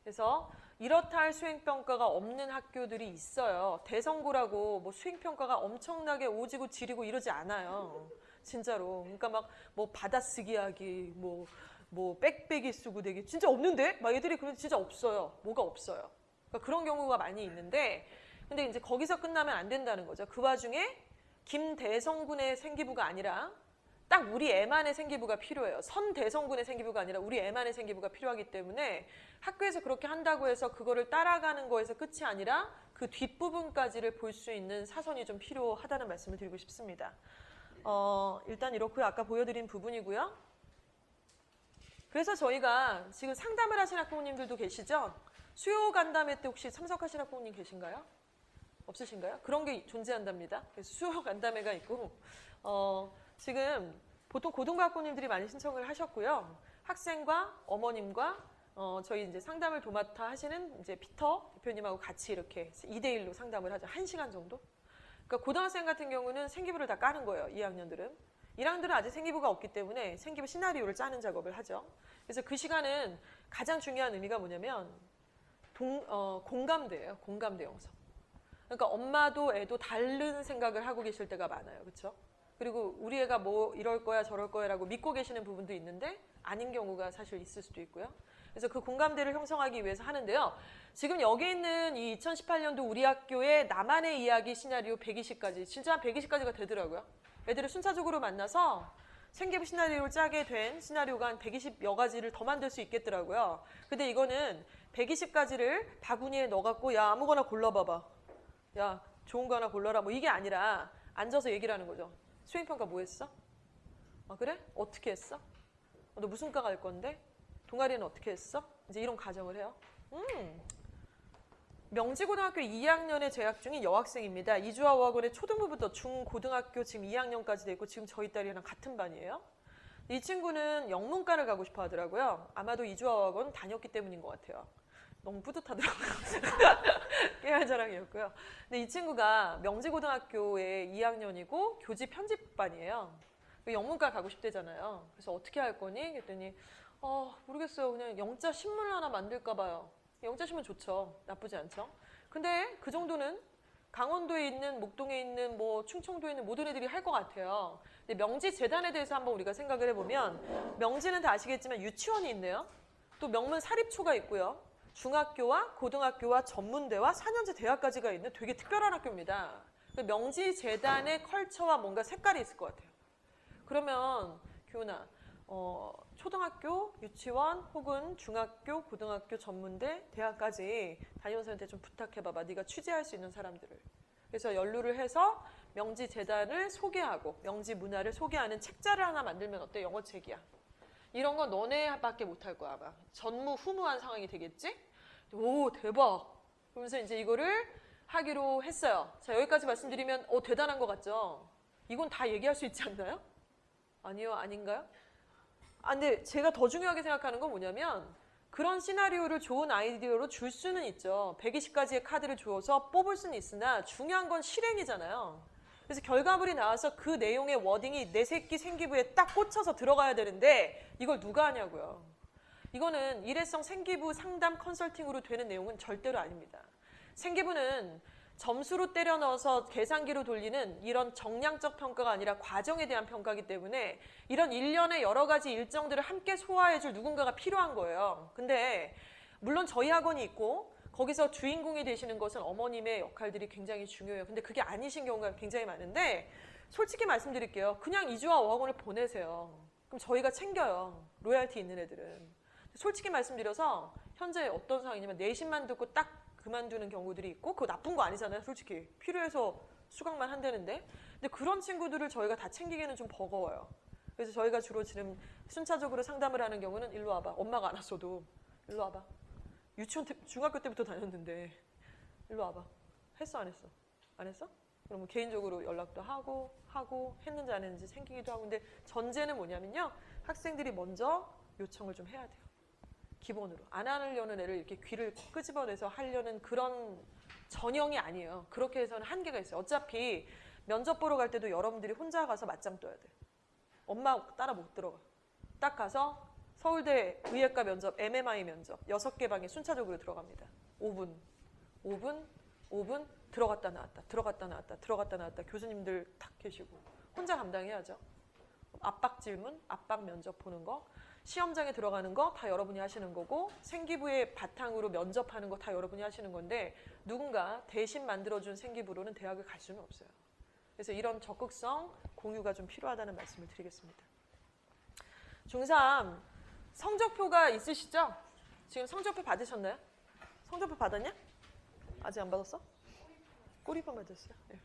그래서 이렇다 할 수행평가가 없는 학교들이 있어요. 대성고라고 뭐 수행평가가 엄청나게 오지고 지리고 이러지 않아요. 진짜로. 그러니까 막 뭐 받아쓰기 하기, 뭐 빽빽이 쓰고 되기 진짜 없는데? 막 애들이 그런 진짜 없어요. 뭐가 없어요. 그러니까 그런 경우가 많이 있는데 근데 이제 거기서 끝나면 안 된다는 거죠. 그 와중에 김대성군의 생기부가 아니라 딱 우리 애만의 생기부가 필요해요. 선대성군의 생기부가 아니라 우리 애만의 생기부가 필요하기 때문에 학교에서 그렇게 한다고 해서 그거를 따라가는 거에서 끝이 아니라 그 뒷부분까지를 볼 수 있는 사선이 좀 필요하다는 말씀을 드리고 싶습니다. 일단 이렇고요. 아까 보여드린 부분이고요. 그래서 저희가 지금 상담을 하신 학부모님들도 계시죠? 수요 간담회 때 혹시 참석하신 학부모님 계신가요? 없으신가요? 그런 게 존재한답니다. 그래서 수요 간담회가 있고 지금 보통 고등부 학부모님들이 많이 신청을 하셨고요. 학생과 어머님과 저희 이제 상담을 도맡아 하시는 이제 피터 대표님하고 같이 이렇게 2대1로 상담을 하죠. 1시간 정도? 그러니까 고등학생 같은 경우는 생기부를 다 까는 거예요. 2학년들은. 1학년들은 아직 생기부가 없기 때문에 생기부 시나리오를 짜는 작업을 하죠. 그래서 그 시간은 가장 중요한 의미가 뭐냐면 공감대예요. 공감대 영성. 그러니까 엄마도 애도 다른 생각을 하고 계실 때가 많아요. 그렇죠? 그리고 우리 애가 뭐 이럴 거야 저럴 거야라고 믿고 계시는 부분도 있는데 아닌 경우가 사실 있을 수도 있고요. 그래서 그 공감대를 형성하기 위해서 하는데요. 지금 여기 있는 이 2018년도 우리 학교의 나만의 이야기 시나리오 120까지 진짜 한 120까지가 되더라고요. 애들을 순차적으로 만나서 생기부 시나리오를 짜게 된 시나리오가 한 120여 가지를 더 만들 수 있겠더라고요. 근데 이거는 120가지를 바구니에 넣어갖고 야 아무거나 골라봐봐. 야 좋은 거 하나 골라라. 뭐 이게 아니라 앉아서 얘기를 하는 거죠. 수행평가 뭐 했어? 아 그래? 어떻게 했어? 너 무슨 과 갈 건데? 동아리는 어떻게 했어? 이제 이런 가정을 해요. 명지고등학교 2학년에 재학 중인 여학생입니다. 이주아 어학원에 초등부부터 중고등학교 지금 2학년까지 돼 있고 지금 저희 딸이랑 같은 반이에요. 이 친구는 영문과를 가고 싶어 하더라고요. 아마도 이주아 어학원 다녔기 때문인 것 같아요. 너무 뿌듯하더라고요. 깨알 자랑이었고요. 근데 이 친구가 명지고등학교에 2학년이고 교지 편집반이에요. 영문과 가고 싶대잖아요. 그래서 어떻게 할 거니? 그랬더니 모르겠어요. 그냥 영자 신문을 하나 만들까 봐요. 영자 신문 좋죠. 나쁘지 않죠. 근데 그 정도는 강원도에 있는 목동에 있는 뭐 충청도에 있는 모든 애들이 할 것 같아요. 근데 명지재단에 대해서 한번 우리가 생각을 해보면 명지는 다 아시겠지만 유치원이 있네요. 또 명문 사립초가 있고요. 중학교와 고등학교와 전문대와 4년제 대학까지가 있는 되게 특별한 학교입니다. 명지재단의 컬처와 뭔가 색깔이 있을 것 같아요. 그러면 교훈아, 초등학교, 유치원 혹은 중학교, 고등학교, 전문대, 대학까지 담임선생님한테 좀 부탁해봐봐. 네가 취재할 수 있는 사람들을. 그래서 연루를 해서 명지재단을 소개하고 명지 문화를 소개하는 책자를 하나 만들면 어때? 영어책이야. 이런 건 너네밖에 못할 거야 아마. 전무후무한 상황이 되겠지? 오 대박. 그러면서 이제 이거를 하기로 했어요. 자 여기까지 말씀드리면 대단한 것 같죠? 이건 다 얘기할 수 있지 않나요? 아니요 아닌가요? 근데 제가 더 중요하게 생각하는 건 뭐냐면 그런 시나리오를 좋은 아이디어로 줄 수는 있죠. 120가지의 카드를 주어서 뽑을 수는 있으나 중요한 건 실행이잖아요. 그래서 결과물이 나와서 그 내용의 워딩이 내 새끼 생기부에 딱 꽂혀서 들어가야 되는데 이걸 누가 하냐고요. 이거는 일회성 생기부 상담 컨설팅으로 되는 내용은 절대로 아닙니다. 생기부는 점수로 때려 넣어서 계산기로 돌리는 이런 정량적 평가가 아니라 과정에 대한 평가이기 때문에 이런 일련의 여러 가지 일정들을 함께 소화해줄 누군가가 필요한 거예요. 근데 물론 저희 학원이 있고 거기서 주인공이 되시는 것은 어머님의 역할들이 굉장히 중요해요. 근데 그게 아니신 경우가 굉장히 많은데 솔직히 말씀드릴게요. 그냥 이주아 어학원을 보내세요. 그럼 저희가 챙겨요. 로얄티 있는 애들은. 솔직히 말씀드려서 현재 어떤 상황이냐면 내신만 듣고 딱 그만두는 경우들이 있고 그거 나쁜 거 아니잖아요. 솔직히 필요해서 수강만 한다는데 근데 그런 친구들을 저희가 다 챙기기에는 좀 버거워요. 그래서 저희가 주로 지금 순차적으로 상담을 하는 경우는 일로 와봐. 엄마가 안 왔어도 일로 와봐. 유치원 중학교 때부터 다녔는데 일로 와봐. 했어 안 했어? 안 했어? 그러면 개인적으로 연락도 하고 했는지 안 했는지 챙기기도 하고 근데 전제는 뭐냐면요. 학생들이 먼저 요청을 좀 해야 돼요. 기본으로. 안 하려는 애를 이렇게 귀를 끄집어내서 하려는 그런 전형이 아니에요. 그렇게 해서는 한계가 있어요. 어차피 면접 보러 갈 때도 여러분들이 혼자 가서 맞짱 떠야 돼요. 엄마 따라 못 들어가. 딱 가서 서울대 의예과 면접, MMI 면접 6개 방에 순차적으로 들어갑니다. 5분 들어갔다 나왔다 교수님들 탁 계시고 혼자 감당해야죠. 압박 질문, 압박 면접 보는 거 시험장에 들어가는 거 다 여러분이 하시는 거고 생기부의 바탕으로 면접하는 거 다 여러분이 하시는 건데 누군가 대신 만들어준 생기부로는 대학을 갈 수는 없어요. 그래서 이런 적극성 공유가 좀 필요하다는 말씀을 드리겠습니다. 중3 성적표가 있으시죠? 지금 성적표 받으셨나요? 성적표 받았냐? 아직 안 받았어? 꼬리표 받았어요. 네.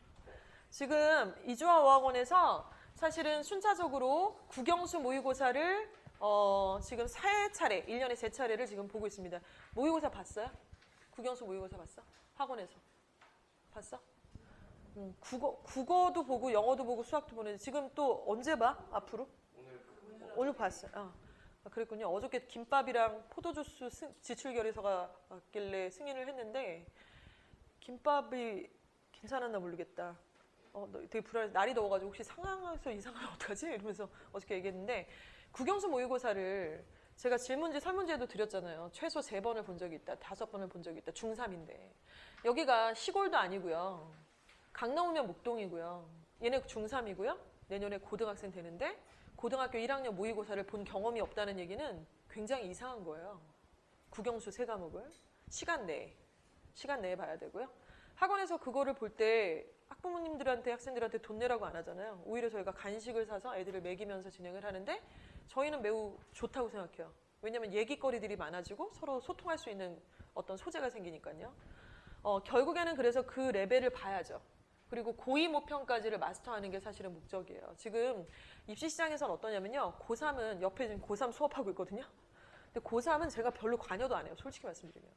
지금 이주아어학원에서 사실은 순차적으로 국영수 모의고사를 지금 3차례, 1년에 3차례를 지금 보고 있습니다. 모의고사 봤어요? 국영수 모의고사 봤어? 학원에서. 봤어? 국어도 보고 영어도 보고 수학도 보는데 지금 또 언제 봐? 앞으로? 오늘 봤어요. 그랬군요. 어저께 김밥이랑 포도주스 지출결의서가 왔길래 승인을 했는데 김밥이 괜찮았나 모르겠다. 되게 불안해. 날이 더워가지고 혹시 상황에서 이상하면 어떡하지? 이러면서 어저께 얘기했는데 국영수 모의고사를 제가 질문지 설문지에도 드렸잖아요. 최소 3번을 본 적이 있다. 5번을 본 적이 있다. 중3인데 여기가 시골도 아니고요. 강남이면 목동이고요. 얘네 중3이고요. 내년에 고등학생 되는데 고등학교 1학년 모의고사를 본 경험이 없다는 얘기는 굉장히 이상한 거예요. 국영수 3과목을 시간 내에 봐야 되고요. 학원에서 그거를 볼 때 학부모님들한테 학생들한테 돈 내라고 안 하잖아요. 오히려 저희가 간식을 사서 애들을 먹이면서 진행을 하는데 저희는 매우 좋다고 생각해요. 왜냐하면 얘기거리들이 많아지고 서로 소통할 수 있는 어떤 소재가 생기니까요. 결국에는 그래서 그 레벨을 봐야죠. 그리고 고2 모평까지를 마스터하는 게 사실은 목적이에요. 지금 입시시장에서는 어떠냐면요. 고3은 옆에 지금 고3 수업하고 있거든요. 근데 고3은 제가 별로 관여도 안 해요. 솔직히 말씀드리면.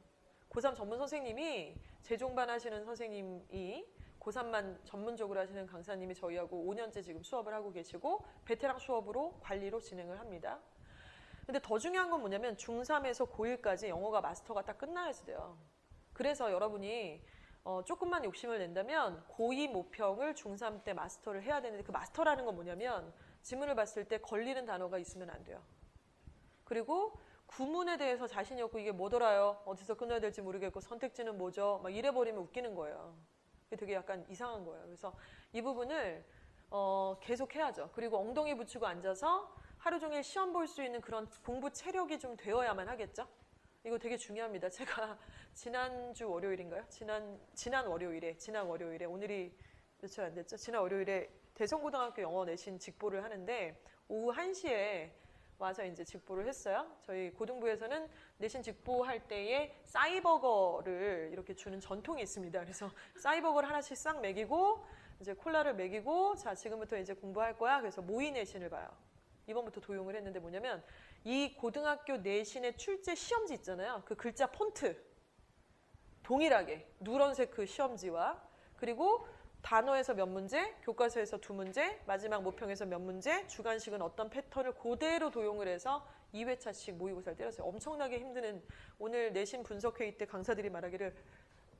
고3 전문 선생님이 재종반 하시는 선생님이 고3만 전문적으로 하시는 강사님이 저희하고 5년째 지금 수업을 하고 계시고 베테랑 수업으로 관리로 진행을 합니다. 근데 더 중요한 건 뭐냐면 중3에서 고1까지 영어가 마스터가 딱 끝나야지 돼요. 그래서 여러분이 조금만 욕심을 낸다면 고2 모평을 중3 때 마스터를 해야 되는데 그 마스터라는 건 뭐냐면 지문을 봤을 때 걸리는 단어가 있으면 안 돼요. 그리고 구문에 대해서 자신이 없고 이게 뭐더라요? 어디서 끊어야 될지 모르겠고 선택지는 뭐죠? 막 이래버리면 웃기는 거예요. 그게 되게 약간 이상한 거예요. 그래서 이 부분을 계속 해야죠. 그리고 엉덩이 붙이고 앉아서 하루 종일 시험 볼 수 있는 그런 공부 체력이 좀 되어야만 하겠죠? 이거 되게 중요합니다. 제가 지난주 월요일인가요? 지난 월요일에 오늘이 며칠 안 됐죠? 지난 월요일에 대성고등학교 영어 내신 직보를 하는데 오후 1시에 와서 이제 직보를 했어요. 저희 고등부에서는 내신 직보할 때에 싸이버거를 이렇게 주는 전통이 있습니다. 그래서 싸이버거를 하나씩 싹 먹이고 이제 콜라를 먹이고 자 지금부터 이제 공부할 거야. 그래서 모의 내신을 봐요. 이번부터 도용을 했는데 뭐냐면 이 고등학교 내신의 출제 시험지 있잖아요. 그 글자 폰트 동일하게 누런색 그 시험지와 그리고 단어에서 몇 문제, 교과서에서 2문제, 마지막 모평에서 몇 문제, 주관식은 어떤 패턴을 그대로 도용을 해서 2회차씩 모의고사를 때렸어요. 엄청나게 힘드는 오늘 내신 분석회의 때 강사들이 말하기를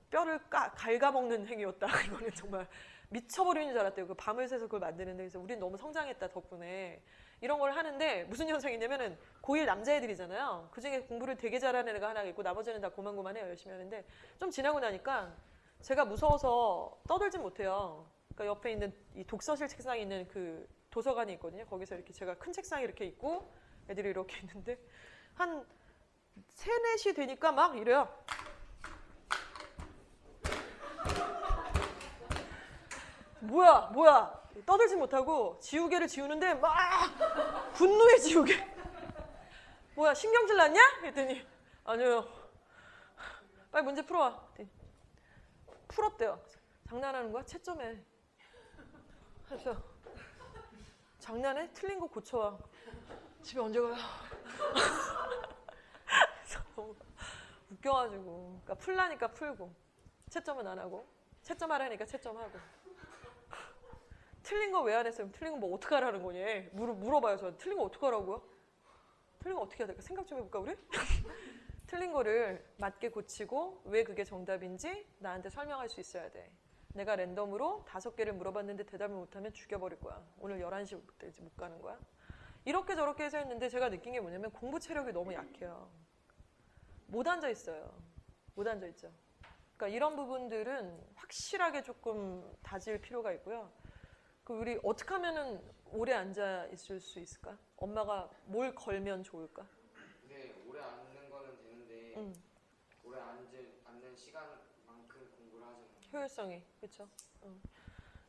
뼈를 갉아먹는 행위였다. 이거는 정말 미쳐버리는 줄 알았대요. 그 밤을 새서 그걸 만드는데 그래서 우린 너무 성장했다 덕분에 이런 걸 하는데 무슨 현상이냐면은 고1 남자애들이잖아요. 그중에 공부를 되게 잘하는 애가 하나 있고 나머지는 다 고만고만해요. 열심히 하는데 좀 지나고 나니까 제가 무서워서 떠들진 못해요. 그러니까 옆에 있는 이 독서실 책상에 있는 그 도서관이 있거든요. 거기서 이렇게 제가 큰 책상이 이렇게 있고 애들이 이렇게 있는데 한 3, 4시 되니까 막 이래요. 뭐야 떠들지 못하고 지우개를 지우는데 막 분노의 지우개 뭐야 신경질 났냐? 했더니 아니요 빨리 문제 풀어와. 풀었대요. 장난하는 거야? 채점해. 그래서 장난해? 틀린 거 고쳐와. 집에 언제 가요? 그래서 너무 웃겨가지고. 그러니까 풀라니까 풀고 채점은 안 하고 채점하라니까 채점하고. 틀린 거 왜 안 했어요? 틀린 거 뭐 어떻게 하라는 거니? 물어봐요. 저 틀린 거 어떻게 하라고요? 틀린 거 어떻게 해야 될까? 생각 좀 해볼까 우리? 틀린 거를 맞게 고치고 왜 그게 정답인지 나한테 설명할 수 있어야 돼. 내가 랜덤으로 5개를 물어봤는데 대답을 못하면 죽여버릴 거야. 오늘 11시부터 못 가는 거야. 이렇게 저렇게 해서 했는데 제가 느낀 게 뭐냐면 공부 체력이 너무 약해요. 못 앉아 있어요. 못 앉아 있죠. 그러니까 이런 부분들은 확실하게 조금 다질 필요가 있고요. 우리 어떻게 하면은 오래 앉아 있을 수 있을까? 엄마가 뭘 걸면 좋을까? 네, 오래 앉는 거는 되는데 오래 앉는 시간만큼 공부를 하잖아요. 효율성이 그렇죠.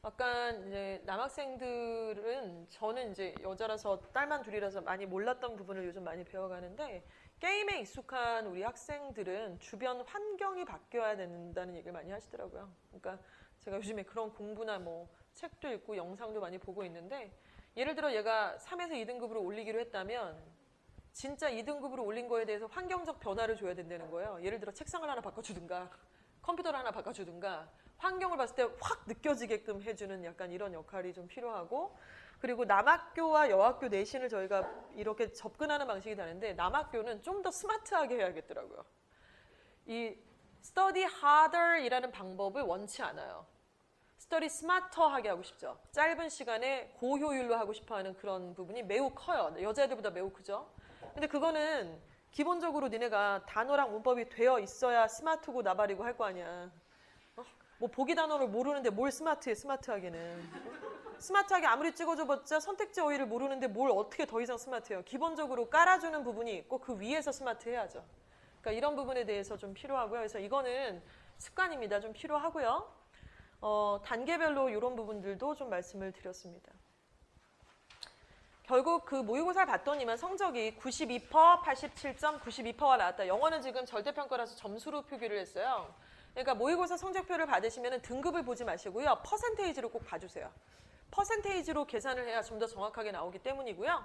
약간 이제 남학생들은 저는 이제 여자라서 딸만 둘이라서 많이 몰랐던 부분을 요즘 많이 배워가는데 게임에 익숙한 우리 학생들은 주변 환경이 바뀌어야 된다는 얘기를 많이 하시더라고요. 그러니까 제가 요즘에 그런 공부나 뭐 책도 읽고 영상도 많이 보고 있는데 예를 들어 얘가 3에서 2등급으로 올리기로 했다면 진짜 2등급으로 올린 거에 대해서 환경적 변화를 줘야 된다는 거예요. 예를 들어 책상을 하나 바꿔주든가 컴퓨터를 하나 바꿔주든가 환경을 봤을 때 확 느껴지게끔 해주는 약간 이런 역할이 좀 필요하고 그리고 남학교와 여학교 내신을 저희가 이렇게 접근하는 방식이 다른데 남학교는 좀 더 스마트하게 해야겠더라고요. 이 study harder 이라는 방법을 원치 않아요. study smarter하게 하고 싶죠. 짧은 시간에 고효율로 하고 싶어하는 그런 부분이 매우 커요. 여자애들보다 매우 크죠. 근데 그거는 기본적으로 니네가 단어랑 문법이 되어 있어야 스마트고 나발이고 할 거 아니야. 뭐 보기 단어를 모르는데 뭘 스마트해, 스마트하게는. 스마트하게 아무리 찍어줘봤자 선택지 어휘를 모르는데 뭘 어떻게 더 이상 스마트해요. 기본적으로 깔아주는 부분이 있고 그 위에서 스마트 해야죠. 그러니까 이런 부분에 대해서 좀 필요하고요. 그래서 이거는 습관입니다. 좀 필요하고요. 단계별로 이런 부분들도 좀 말씀을 드렸습니다. 결국 그 모의고사를 봤더니만 성적이 92%, 87점, 92%가 나왔다. 영어는 지금 절대평가라서 점수로 표기를 했어요. 그러니까 모의고사 성적표를 받으시면 등급을 보지 마시고요. 퍼센테이지로 꼭 봐주세요. 퍼센테이지로 계산을 해야 좀 더 정확하게 나오기 때문이고요.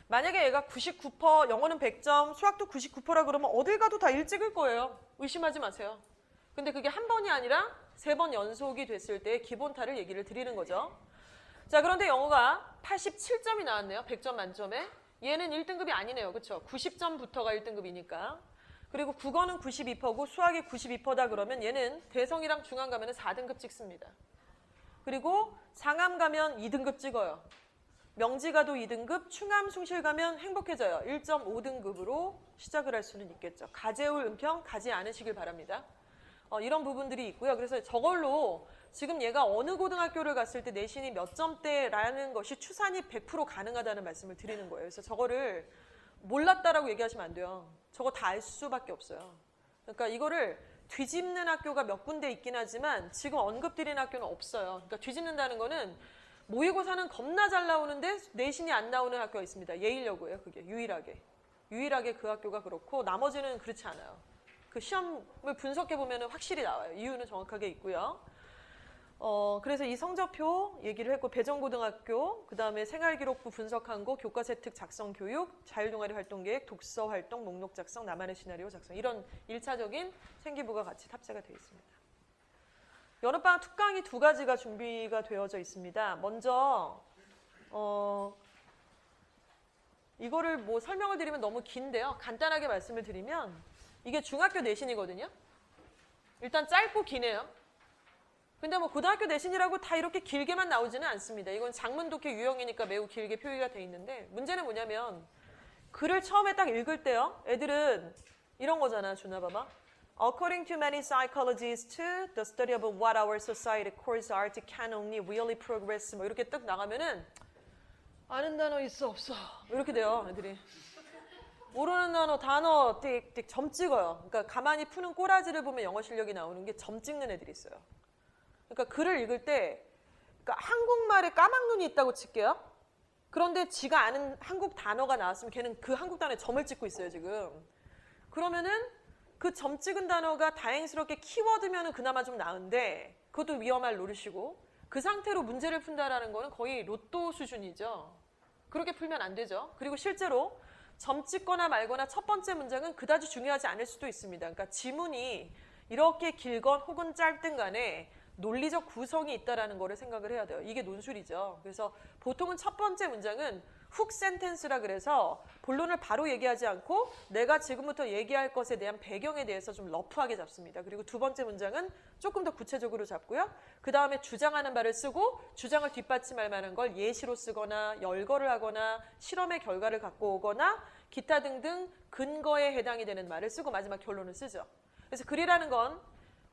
만약에 얘가 99%, 영어는 100점, 수학도 99%라 그러면 어딜 가도 다 1 찍을 거예요. 의심하지 마세요. 근데 그게 한 번이 아니라 3번 연속이 됐을 때 기본타를 얘기를 드리는 거죠. 자, 그런데 영어가 87점이 나왔네요. 100점 만점에. 얘는 1등급이 아니네요. 그렇죠? 90점부터가 1등급이니까. 그리고 국어는 92%고 수학이 92%다 그러면 얘는 대성이랑 중앙 가면 4등급 찍습니다. 그리고 상암 가면 2등급 찍어요. 명지 가도 2등급, 충암, 숭실 가면 행복해져요. 1.5등급으로 시작을 할 수는 있겠죠. 가재울, 은평 가지 않으시길 바랍니다. 이런 부분들이 있고요. 그래서 저걸로 지금 얘가 어느 고등학교를 갔을 때 내신이 몇 점대라는 것이 추산이 100% 가능하다는 말씀을 드리는 거예요. 그래서 저거를 몰랐다라고 얘기하시면 안 돼요. 저거 다 알 수밖에 없어요. 그러니까 이거를 뒤집는 학교가 몇 군데 있긴 하지만 지금 언급드린 학교는 없어요. 그러니까 뒤집는다는 거는 모의고사는 겁나 잘 나오는데 내신이 안 나오는 학교가 있습니다. 예일여고예요. 그게 유일하게. 유일하게 그 학교가 그렇고 나머지는 그렇지 않아요. 그 시험을 분석해 보면 확실히 나와요. 이유는 정확하게 있고요. 그래서 이 성적표 얘기를 했고 배정고등학교, 그 다음에 생활기록부 분석한 거, 교과세특 작성 교육, 자율동아리 활동계획, 독서 활동, 목록 작성, 나만의 시나리오 작성 이런 1차적인 생기부가 같이 탑재가 되어 있습니다. 여름방학 특강이 2가지가 준비가 되어져 있습니다. 먼저 이거를 뭐 설명을 드리면 너무 긴데요. 간단하게 말씀을 드리면 이게 중학교 내신이거든요. 일단 짧고 기네요. 근데 뭐 고등학교 내신이라고 다 이렇게 길게만 나오지는 않습니다. 이건 장문독해 유형이니까 매우 길게 표기가 돼 있는데 문제는 뭐냐면 글을 처음에 딱 읽을 때요. 애들은 이런 거잖아. 준아 봐봐. According to many psychologists, the study of what our society calls art can only really progress. 뭐 이렇게 딱 나가면은 아는 단어 있어 없어 이렇게 돼요. 애들이. 모르는 단어 띡띡 점 찍어요. 그러니까 가만히 푸는 꼬라지를 보면 영어 실력이 나오는 게 점 찍는 애들이 있어요. 그러니까 글을 읽을 때 그러니까 한국말에 까막눈이 있다고 칠게요. 그런데 지가 아는 한국 단어가 나왔으면 걔는 그 한국 단어에 점을 찍고 있어요 지금. 그러면은 그 점 찍은 단어가 다행스럽게 키워드면은 그나마 좀 나은데 그것도 위험할 노릇이고 그 상태로 문제를 푼다라는 거는 거의 로또 수준이죠. 그렇게 풀면 안 되죠. 그리고 실제로 점 찍거나 말거나 첫 번째 문장은 그다지 중요하지 않을 수도 있습니다. 그러니까 지문이 이렇게 길건 혹은 짧든 간에 논리적 구성이 있다라는 거를 생각을 해야 돼요. 이게 논술이죠. 그래서 보통은 첫 번째 문장은 훅 센텐스라 그래서 본론을 바로 얘기하지 않고 내가 지금부터 얘기할 것에 대한 배경에 대해서 좀 러프하게 잡습니다. 그리고 두 번째 문장은 조금 더 구체적으로 잡고요. 그 다음에 주장하는 바를 쓰고 주장을 뒷받침할 만한 걸 예시로 쓰거나 열거를 하거나 실험의 결과를 갖고 오거나 기타 등등 근거에 해당이 되는 말을 쓰고 마지막 결론을 쓰죠. 그래서 글이라는 건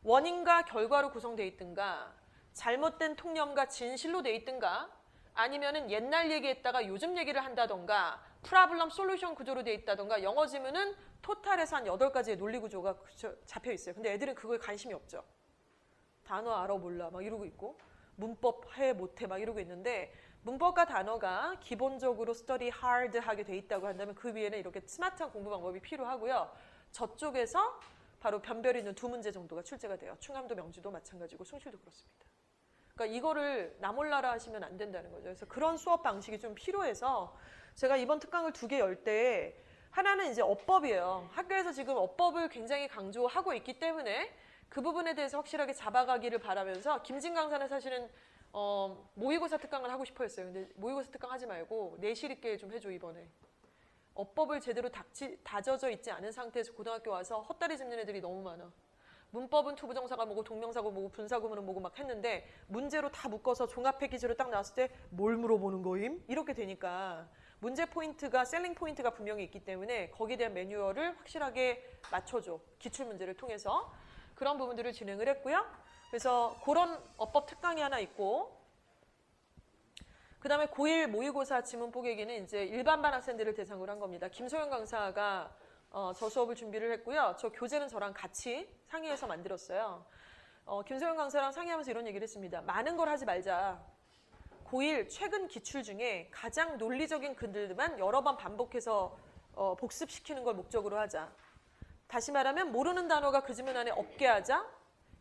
원인과 결과로 구성되어 있든가 잘못된 통념과 진실로 되어 있든가 아니면은 옛날 얘기했다가 요즘 얘기를 한다던가 프라블럼 솔루션 구조로 되어 있다던가 영어 지문은 토탈에서 한 8가지의 논리 구조가 잡혀 있어요. 근데 애들은 그거에 관심이 없죠. 단어 알아 몰라 막 이러고 있고 문법 해 못해 막 이러고 있는데 문법과 단어가 기본적으로 스터디 하드하게 돼 있다고 한다면 그 위에는 이렇게 스마트한 공부 방법이 필요하고요. 저쪽에서 바로 변별이 있는 두 문제 정도가 출제가 돼요. 충암도 명주도 마찬가지고 숭실도 그렇습니다. 그러니까 이거를 나 몰라라 하시면 안 된다는 거죠. 그래서 그런 수업 방식이 좀 필요해서 제가 이번 특강을 2개 열 때 하나는 이제 어법이에요. 학교에서 지금 어법을 굉장히 강조하고 있기 때문에 그 부분에 대해서 확실하게 잡아가기를 바라면서 김진 강사는 사실은 모의고사 특강을 하고 싶어 했어요. 근데 모의고사 특강 하지 말고 내실 있게 좀 해줘 이번에. 어법을 제대로 다져져 있지 않은 상태에서 고등학교 와서 헛다리 짚는 애들이 너무 많아. 문법은 투부정사가 뭐고 동명사가 뭐고 분사구문은 뭐고 막 했는데 문제로 다 묶어서 종합 패키지로 딱 나왔을 때 뭘 물어보는 거임? 이렇게 되니까 문제 포인트가 셀링 포인트가 분명히 있기 때문에 거기에 대한 매뉴얼을 확실하게 맞춰줘. 기출문제를 통해서 그런 부분들을 진행을 했고요. 그래서 그런 어법 특강이 하나 있고 그 다음에 고1 모의고사 지문 뽀개기는 이제 일반반 학생들을 대상으로 한 겁니다. 김소영 강사가 저 수업을 준비를 했고요. 저 교재는 저랑 같이 상의해서 만들었어요. 김소영 강사랑 상의하면서 이런 얘기를 했습니다. 많은 걸 하지 말자. 고1 최근 기출 중에 가장 논리적인 글들만 여러 번 반복해서 복습시키는 걸 목적으로 하자. 다시 말하면 모르는 단어가 그 지문 안에 없게 하자.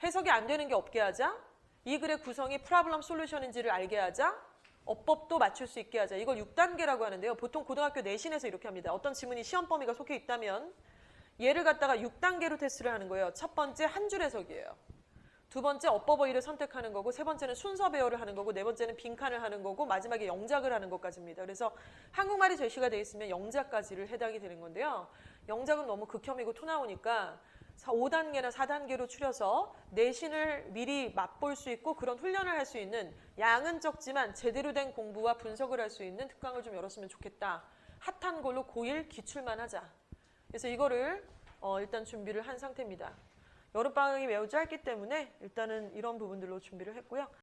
해석이 안 되는 게 없게 하자. 이 글의 구성이 프라블럼 솔루션인지를 알게 하자. 어법도 맞출 수 있게 하자. 이걸 6단계라고 하는데요. 보통 고등학교 내신에서 이렇게 합니다. 어떤 지문이 시험 범위가 속해 있다면 얘를 갖다가 6단계로 테스트를 하는 거예요. 첫 번째 한 줄 해석이에요. 두 번째 어법어휘를 선택하는 거고 세 번째는 순서 배열을 하는 거고 네 번째는 빈칸을 하는 거고 마지막에 영작을 하는 것까지입니다. 그래서 한국말이 제시가 되어 있으면 영작까지를 해당이 되는 건데요. 영작은 너무 극혐이고 토 나오니까 5단계나 4단계로 추려서 내신을 미리 맛볼 수 있고 그런 훈련을 할 수 있는 양은 적지만 제대로 된 공부와 분석을 할 수 있는 특강을 좀 열었으면 좋겠다. 핫한 걸로 고1 기출만 하자. 그래서 이거를 일단 준비를 한 상태입니다. 여름방학이 매우 짧기 때문에 일단은 이런 부분들로 준비를 했고요.